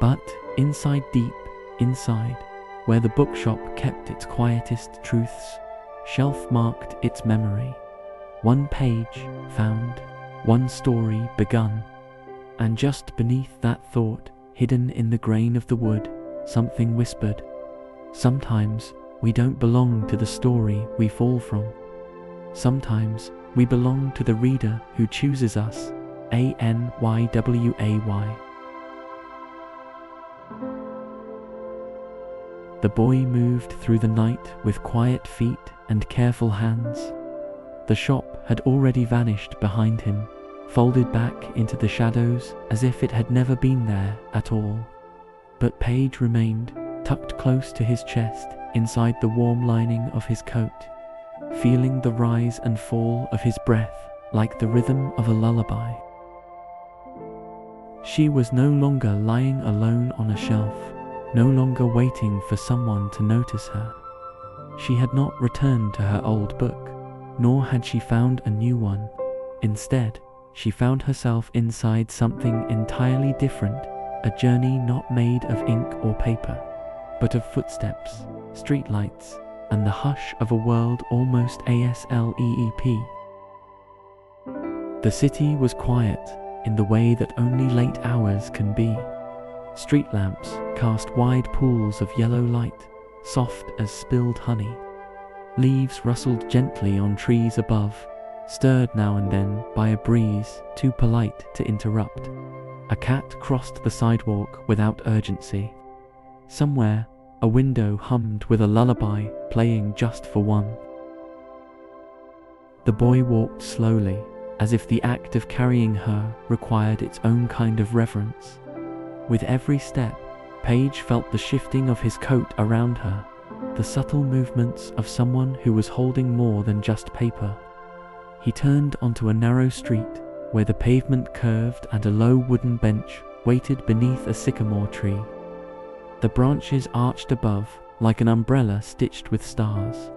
But inside, deep inside, where the bookshop kept its quietest truths, shelf marked its memory. One page found, one story begun, and just beneath that thought, hidden in the grain of the wood, something whispered. Sometimes we don't belong to the story we fall from. Sometimes we belong to the reader who chooses us. Anyway. The boy moved through the night with quiet feet and careful hands. The shop had already vanished behind him, folded back into the shadows as if it had never been there at all. But Paige remained, tucked close to his chest, inside the warm lining of his coat, feeling the rise and fall of his breath like the rhythm of a lullaby. She was no longer lying alone on a shelf, no longer waiting for someone to notice her. She had not returned to her old book, nor had she found a new one. Instead, she found herself inside something entirely different, a journey not made of ink or paper, but of footsteps, streetlights, and the hush of a world almost asleep. The city was quiet in the way that only late hours can be. Street lamps cast wide pools of yellow light, soft as spilled honey. Leaves rustled gently on trees above, stirred now and then by a breeze too polite to interrupt. A cat crossed the sidewalk without urgency. Somewhere, a window hummed with a lullaby playing just for one. The boy walked slowly, as if the act of carrying her required its own kind of reverence. With every step, Paige felt the shifting of his coat around her, the subtle movements of someone who was holding more than just paper. He turned onto a narrow street where the pavement curved and a low wooden bench waited beneath a sycamore tree. The branches arched above like an umbrella stitched with stars.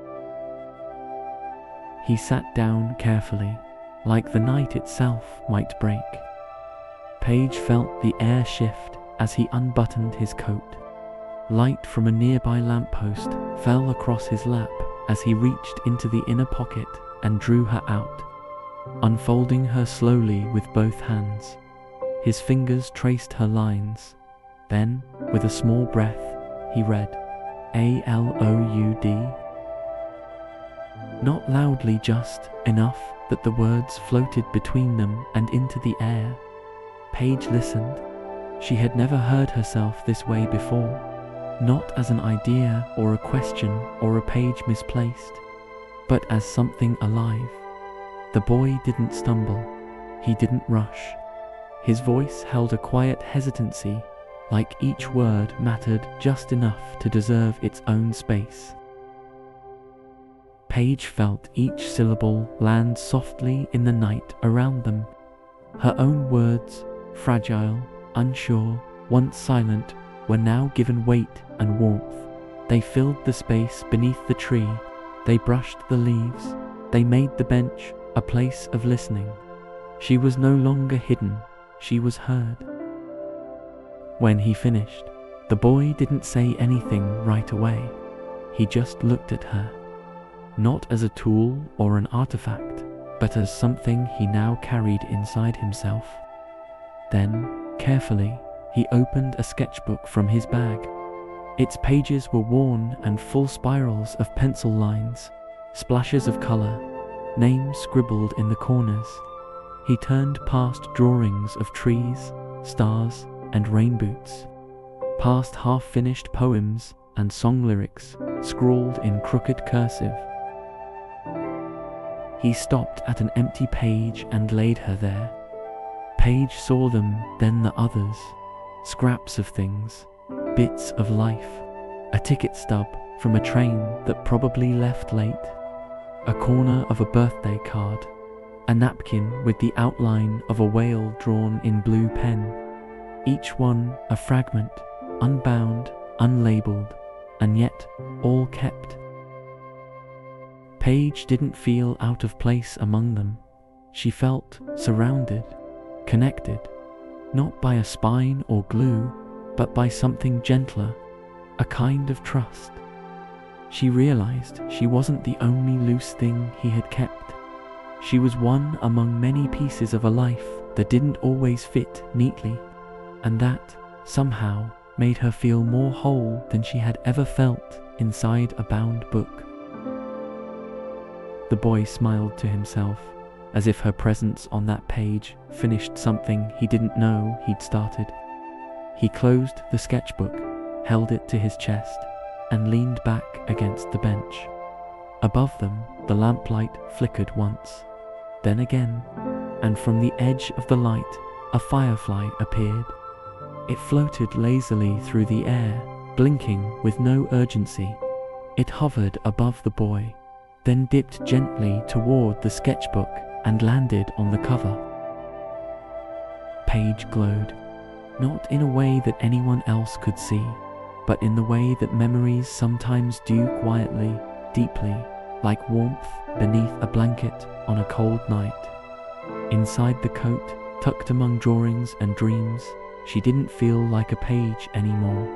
He sat down carefully, like the night itself might break. Paige felt the air shift as he unbuttoned his coat. Light from a nearby lamppost fell across his lap as he reached into the inner pocket and drew her out, unfolding her slowly with both hands. His fingers traced her lines. Then, with a small breath, he read, ALOUD. Not loudly, just enough that the words floated between them and into the air. Paige listened. She had never heard herself this way before, not as an idea or a question or a page misplaced, but as something alive. The boy didn't stumble. He didn't rush. His voice held a quiet hesitancy, like each word mattered just enough to deserve its own space. Paige felt each syllable land softly in the night around them. Her own words, fragile, unsure, once silent, were now given weight and warmth. They filled the space beneath the tree. They brushed the leaves. They made the bench a place of listening. She was no longer hidden. She was heard. When he finished, the boy didn't say anything right away. He just looked at her, not as a tool or an artifact, but as something he now carried inside himself. Then, carefully, he opened a sketchbook from his bag. Its pages were worn and full spirals of pencil lines, splashes of color, names scribbled in the corners. He turned past drawings of trees, stars, and rain boots, past half-finished poems and song lyrics scrawled in crooked cursive. He stopped at an empty page and laid her there. Paige saw them, then the others, scraps of things, bits of life, a ticket stub from a train that probably left late, a corner of a birthday card, a napkin with the outline of a whale drawn in blue pen, each one a fragment, unbound, unlabeled, and yet all kept. Paige didn't feel out of place among them. She felt surrounded, connected, not by a spine or glue, but by something gentler, a kind of trust. She realized she wasn't the only loose thing he had kept. She was one among many pieces of a life that didn't always fit neatly, and that, somehow, made her feel more whole than she had ever felt inside a bound book. The boy smiled to himself, as if her presence on that page finished something he didn't know he'd started. He closed the sketchbook, held it to his chest, and leaned back against the bench. Above them, the lamplight flickered once, then again, and from the edge of the light, a firefly appeared. It floated lazily through the air, blinking with no urgency. It hovered above the boy, then dipped gently toward the sketchbook and landed on the cover. Paige glowed, not in a way that anyone else could see, but in the way that memories sometimes do, quietly, deeply, like warmth beneath a blanket on a cold night. Inside the coat, tucked among drawings and dreams, she didn't feel like a page anymore.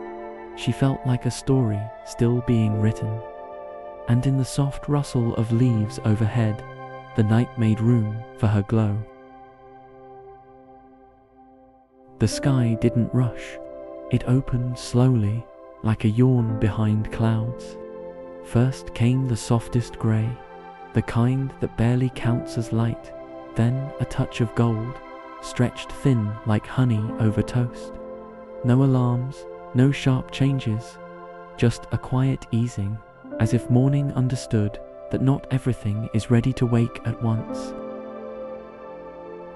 She felt like a story still being written. And in the soft rustle of leaves overhead, the night made room for her glow. The sky didn't rush. It opened slowly, like a yawn behind clouds. First came the softest grey, the kind that barely counts as light, then a touch of gold, stretched thin like honey over toast. No alarms, no sharp changes, just a quiet easing, as if morning understood that not everything is ready to wake at once.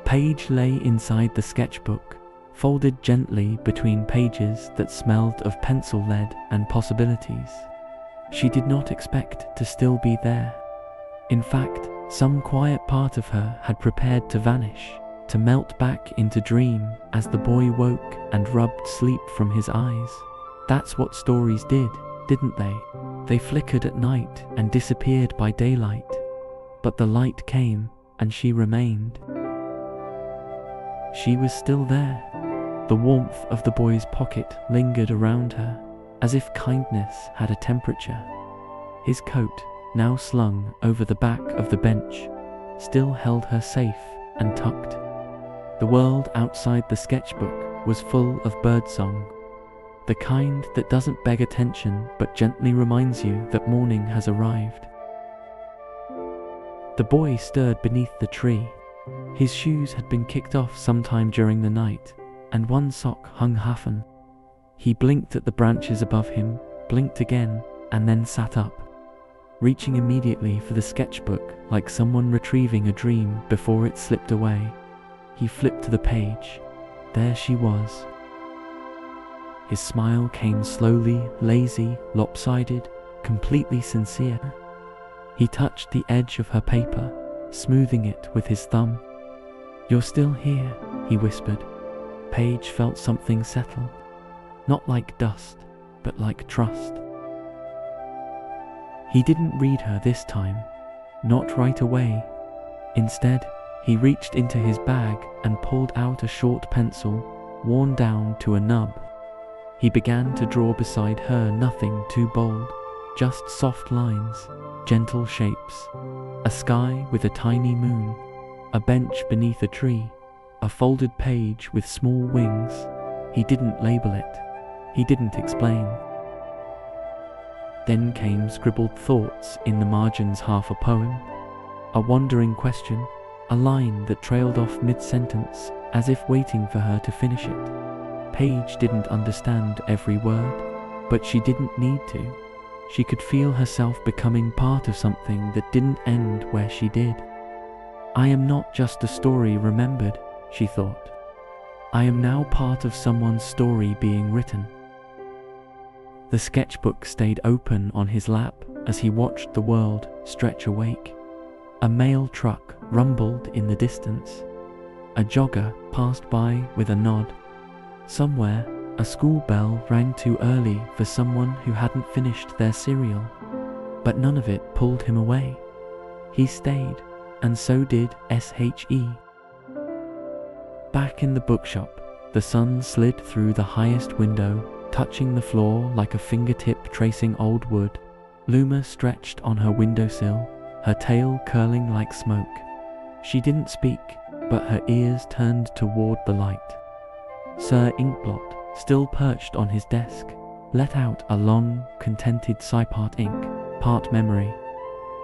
Paige lay inside the sketchbook, folded gently between pages that smelled of pencil lead and possibilities. She did not expect to still be there. In fact, some quiet part of her had prepared to vanish, to melt back into dream as the boy woke and rubbed sleep from his eyes. That's what stories did, didn't they? They flickered at night and disappeared by daylight. But the light came, and she remained. She was still there. The warmth of the boy's pocket lingered around her, as if kindness had a temperature. His coat, now slung over the back of the bench, still held her safe and tucked. The world outside the sketchbook was full of birdsong, the kind that doesn't beg attention but gently reminds you that morning has arrived. The boy stirred beneath the tree. His shoes had been kicked off sometime during the night, and one sock hung half-an. He blinked at the branches above him, blinked again, and then sat up, reaching immediately for the sketchbook like someone retrieving a dream before it slipped away. He flipped to the page. There she was. His smile came slowly, lazy, lopsided, completely sincere. He touched the edge of her paper, smoothing it with his thumb. "You're still here," he whispered. Paige felt something settle, not like dust, but like trust. He didn't read her this time, not right away. Instead, he reached into his bag and pulled out a short pencil, worn down to a nub. He began to draw beside her, nothing too bold, just soft lines, gentle shapes, a sky with a tiny moon, a bench beneath a tree, a folded page with small wings. He didn't label it. He didn't explain. Then came scribbled thoughts in the margins, half a poem, a wandering question, a line that trailed off mid-sentence as if waiting for her to finish it. Paige didn't understand every word, but she didn't need to. She could feel herself becoming part of something that didn't end where she did. "I am not just a story remembered," she thought. "I am now part of someone's story being written." The sketchbook stayed open on his lap as he watched the world stretch awake. A mail truck rumbled in the distance. A jogger passed by with a nod. Somewhere, A school bell rang too early for someone who hadn't finished their cereal, but none of it pulled him away. He stayed, and so did SHE. Back in the bookshop, the sun slid through the highest window, touching the floor like a fingertip tracing old wood. Luma stretched on her windowsill, her tail curling like smoke. She didn't speak, but her ears turned toward the light. Sir Inkblot, still perched on his desk, let out a long, contented sigh, part ink, part memory.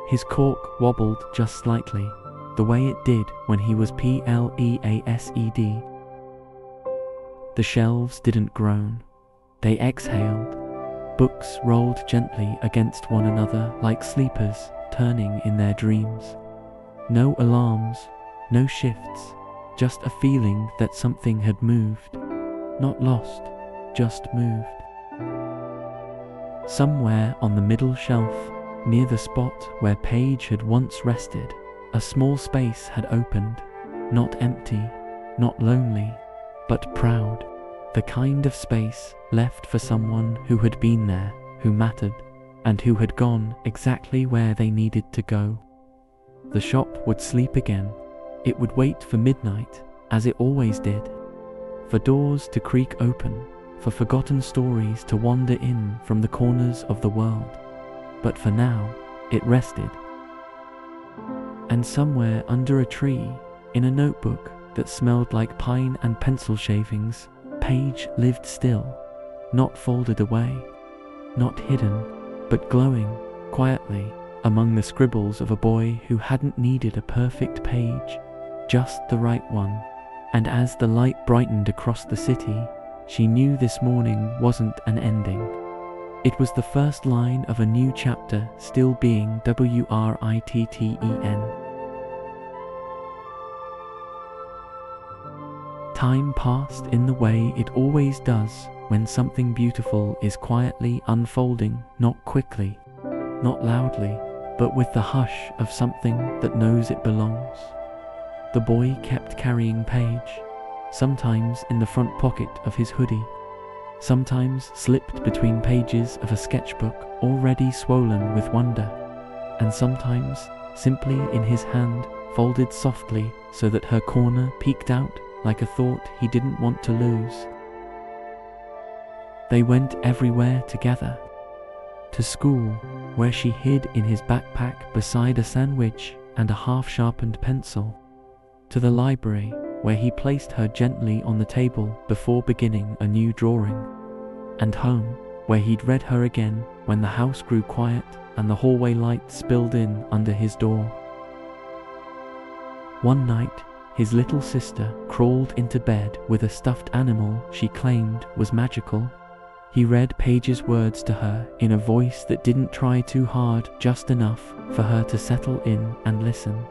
His cork wobbled just slightly, the way it did when he was PLEASED. The shelves didn't groan. They exhaled. Books rolled gently against one another like sleepers turning in their dreams. No alarms, no shifts, just a feeling that something had moved. Not lost, just moved. Somewhere on the middle shelf, near the spot where Paige had once rested, a small space had opened, not empty, not lonely, but proud. The kind of space left for someone who had been there, who mattered, and who had gone exactly where they needed to go. The shop would sleep again. It would wait for midnight, as it always did, for doors to creak open, for forgotten stories to wander in from the corners of the world. But for now, it rested. And somewhere under a tree, in a notebook that smelled like pine and pencil shavings, Paige lived still, not folded away, not hidden, but glowing quietly among the scribbles of a boy who hadn't needed a perfect page, just the right one. And as the light brightened across the city, she knew this morning wasn't an ending. It was the first line of a new chapter still being written. Time passed in the way it always does when something beautiful is quietly unfolding, not quickly, not loudly, but with the hush of something that knows it belongs. The boy kept carrying Paige, sometimes in the front pocket of his hoodie, sometimes slipped between pages of a sketchbook already swollen with wonder, and sometimes simply in his hand, folded softly so that her corner peeked out like a thought he didn't want to lose. They went everywhere together. To school, where she hid in his backpack beside a sandwich and a half-sharpened pencil. To the library, where he placed her gently on the table before beginning a new drawing. And home, where he'd read her again when the house grew quiet and the hallway light spilled in under his door. One night, his little sister crawled into bed with a stuffed animal she claimed was magical. He read Paige's words to her in a voice that didn't try too hard, just enough for her to settle in and listen.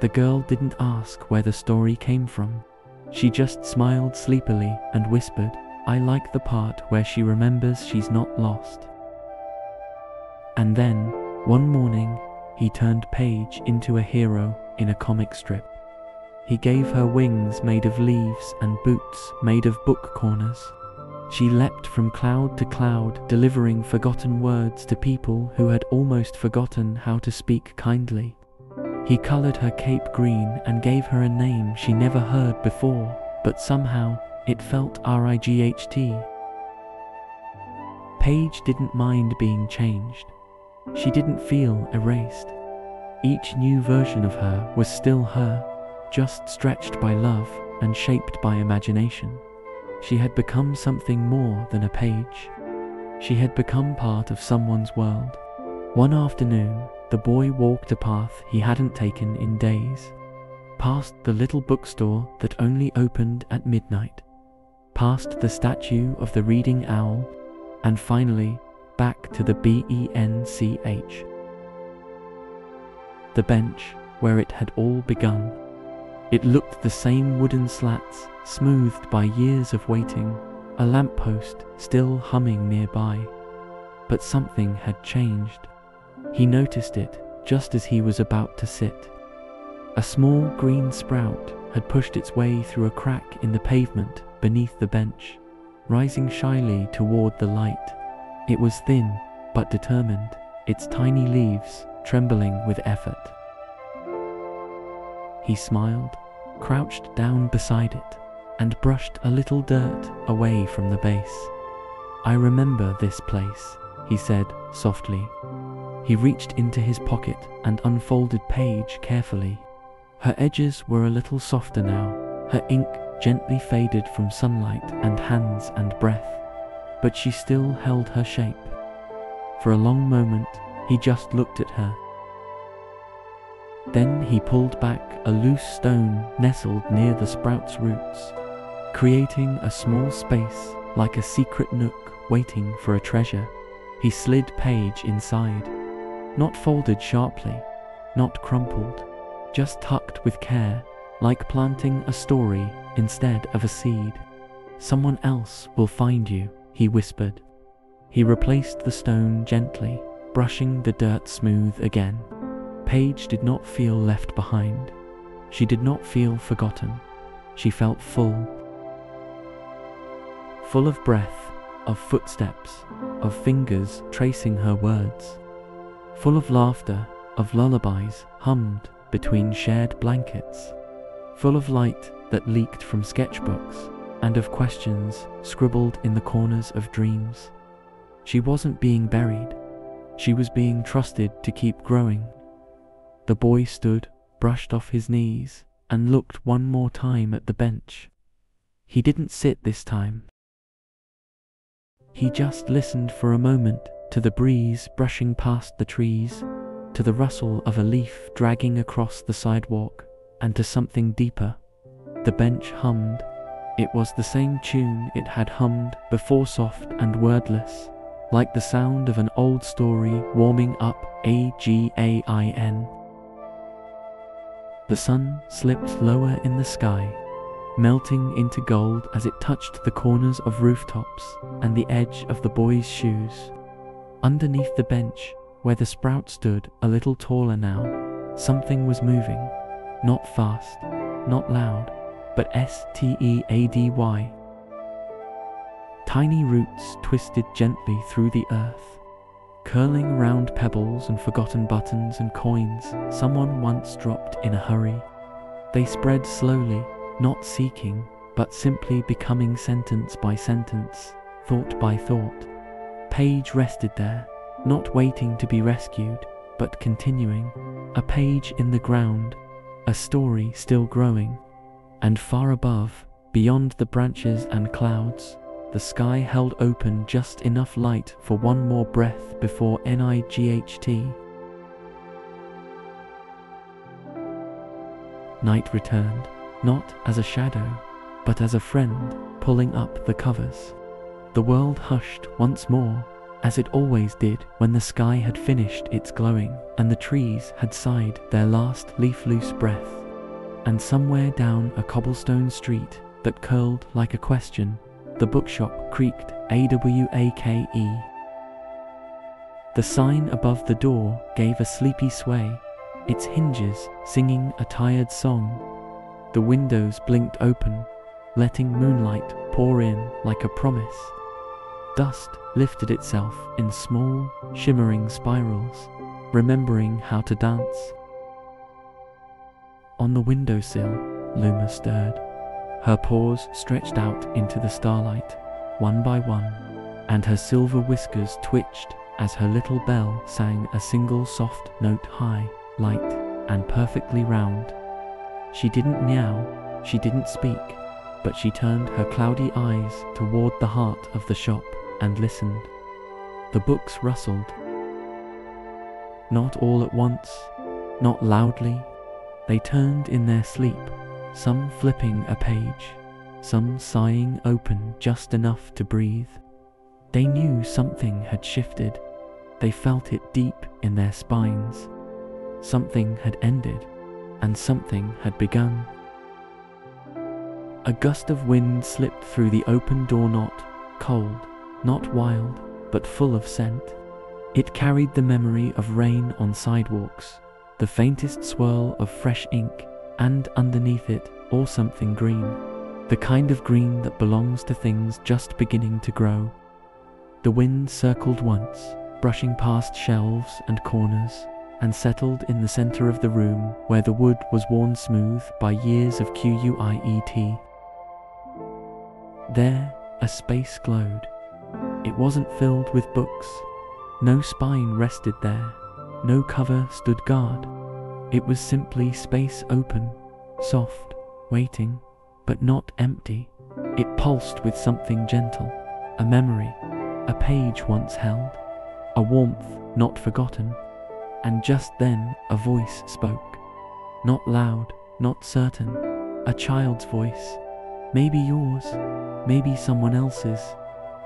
The girl didn't ask where the story came from. She just smiled sleepily and whispered, "I like the part where she remembers she's not lost." And then, one morning, he turned Paige into a hero in a comic strip. He gave her wings made of leaves and boots made of book corners. She leapt from cloud to cloud, delivering forgotten words to people who had almost forgotten how to speak kindly. He colored her cape green and gave her a name she never heard before, but somehow it felt right. Paige didn't mind being changed. She didn't feel erased. Each new version of her was still her, just stretched by love and shaped by imagination. She had become something more than a page. She had become part of someone's world. One afternoon, the boy walked a path he hadn't taken in days. Past the little bookstore that only opened at midnight. Past the statue of the reading owl, and finally, back to the bench. The bench where it had all begun. It looked the same wooden slats, smoothed by years of waiting, a lamppost still humming nearby. But something had changed. He noticed it just as he was about to sit. A small green sprout had pushed its way through a crack in the pavement beneath the bench. rising shyly toward the light. It was thin, but determined, its tiny leaves trembling with effort. He smiled, crouched down beside it, and brushed a little dirt away from the base. "I remember this place," he said softly. He reached into his pocket and unfolded page carefully. Her edges were a little softer now, her ink gently faded from sunlight and hands and breath, but she still held her shape. For a long moment, he just looked at her. Then he pulled back a loose stone nestled near the sprout's roots, creating a small space like a secret nook waiting for a treasure. He slid page inside, not folded sharply, not crumpled, just tucked with care, like planting a story instead of a seed. "Someone else will find you," he whispered. He replaced the stone gently, brushing the dirt smooth again. Paige did not feel left behind. She did not feel forgotten. She felt full. Full of breath, of footsteps, of fingers tracing her words. Full of laughter, of lullabies hummed between shared blankets. Full of light that leaked from sketchbooks, and of questions scribbled in the corners of dreams. She wasn't being buried. She was being trusted to keep growing. The boy stood, brushed off his knees, and looked one more time at the bench. He didn't sit this time. He just listened for a moment to the breeze brushing past the trees, to the rustle of a leaf dragging across the sidewalk, and to something deeper. The bench hummed. It was the same tune it had hummed before, soft and wordless, like the sound of an old story warming up. Again. The sun slipped lower in the sky, melting into gold as it touched the corners of rooftops and the edge of the boy's shoes. Underneath the bench, where the sprout stood a little taller now, something was moving. Not fast, not loud, but steady. Tiny roots twisted gently through the earth, curling around pebbles and forgotten buttons and coins someone once dropped in a hurry. They spread slowly, not seeking, but simply becoming sentence by sentence, thought by thought. Paige rested there, not waiting to be rescued, but continuing, a page in the ground, a story still growing. And far above, beyond the branches and clouds, the sky held open just enough light for one more breath before night. Night returned, not as a shadow, but as a friend pulling up the covers. The world hushed once more, as it always did when the sky had finished its glowing and the trees had sighed their last leaf-loose breath. And somewhere down a cobblestone street that curled like a question, the bookshop creaked awake. The sign above the door gave a sleepy sway, its hinges singing a tired song. The windows blinked open, letting moonlight pour in like a promise. Dust lifted itself in small, shimmering spirals, remembering how to dance. On the windowsill, Luma stirred. Her paws stretched out into the starlight, one by one, and her silver whiskers twitched as her little bell sang a single soft note high, light, and perfectly round. She didn't meow, she didn't speak, but she turned her cloudy eyes toward the heart of the shop and listened. The books rustled. Not all at once, not loudly. They turned in their sleep, some flipping a page, some sighing open just enough to breathe. They knew something had shifted. They felt it deep in their spines. Something had ended, and something had begun. A gust of wind slipped through the open doorknot, cold, not wild, but full of scent. It carried the memory of rain on sidewalks, the faintest swirl of fresh ink, and underneath it all something green. the kind of green that belongs to things just beginning to grow. The wind circled once, brushing past shelves and corners, and settled in the center of the room where the wood was worn smooth by years of quiet. There, a space glowed. It wasn't filled with books. No spine rested there. No cover stood guard. It was simply space open, soft, waiting, but not empty. It pulsed with something gentle, a memory, a page once held, a warmth not forgotten. And just then a voice spoke. Not loud, not certain, a child's voice. Maybe yours, maybe someone else's.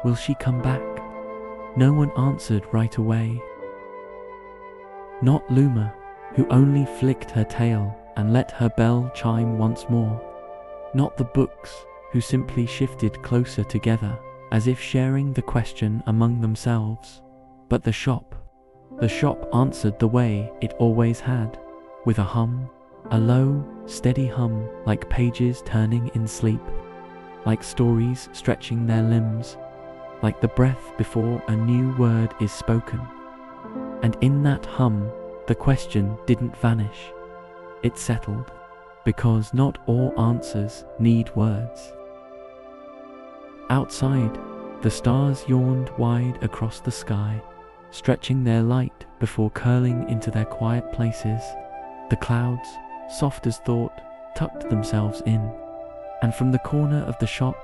Will she come back? No one answered right away. Not Luma, who only flicked her tail and let her bell chime once more. Not the books, who simply shifted closer together, as if sharing the question among themselves. But the shop. The shop answered the way it always had, with a hum, a low, steady hum, like pages turning in sleep, like stories stretching their limbs, like the breath before a new word is spoken. And in that hum, the question didn't vanish. It settled, because not all answers need words. Outside, the stars yawned wide across the sky, stretching their light before curling into their quiet places. The clouds, soft as thought, tucked themselves in, and from the corner of the shop,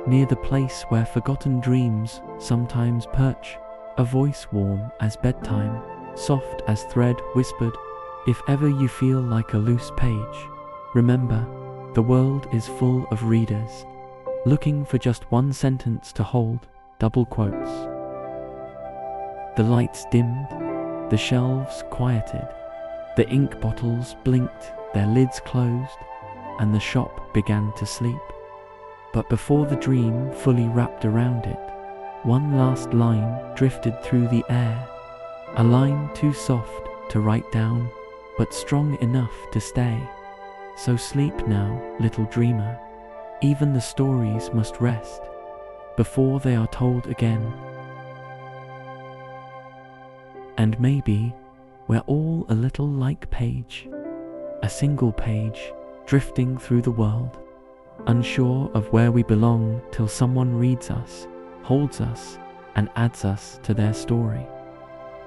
near the place where forgotten dreams sometimes perch, a voice warm as bedtime, soft as thread, whispered, "If ever you feel like a loose page, remember, the world is full of readers, looking for just one sentence to hold," double quotes. The lights dimmed, the shelves quieted, the ink bottles blinked, their lids closed, and the shop began to sleep. But before the dream fully wrapped around it, one last line drifted through the air, a line too soft to write down, but strong enough to stay. So sleep now, little dreamer. Even the stories must rest before they are told again. And maybe we're all a little like Page, a single page drifting through the world, unsure of where we belong till someone reads us, holds us, and adds us to their story.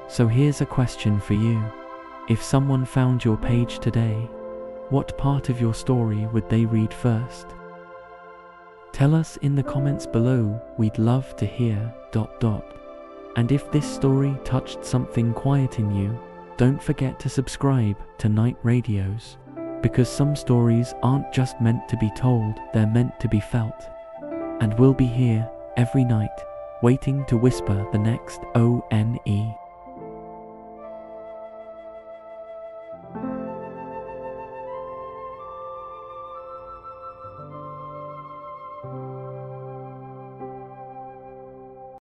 So here's a question for you. If someone found your page today, what part of your story would they read first? Tell us in the comments below, we'd love to hear ... And if this story touched something quiet in you, don't forget to subscribe to Night Radios, because some stories aren't just meant to be told, they're meant to be felt. And we'll be here every night, waiting to whisper the next ONE.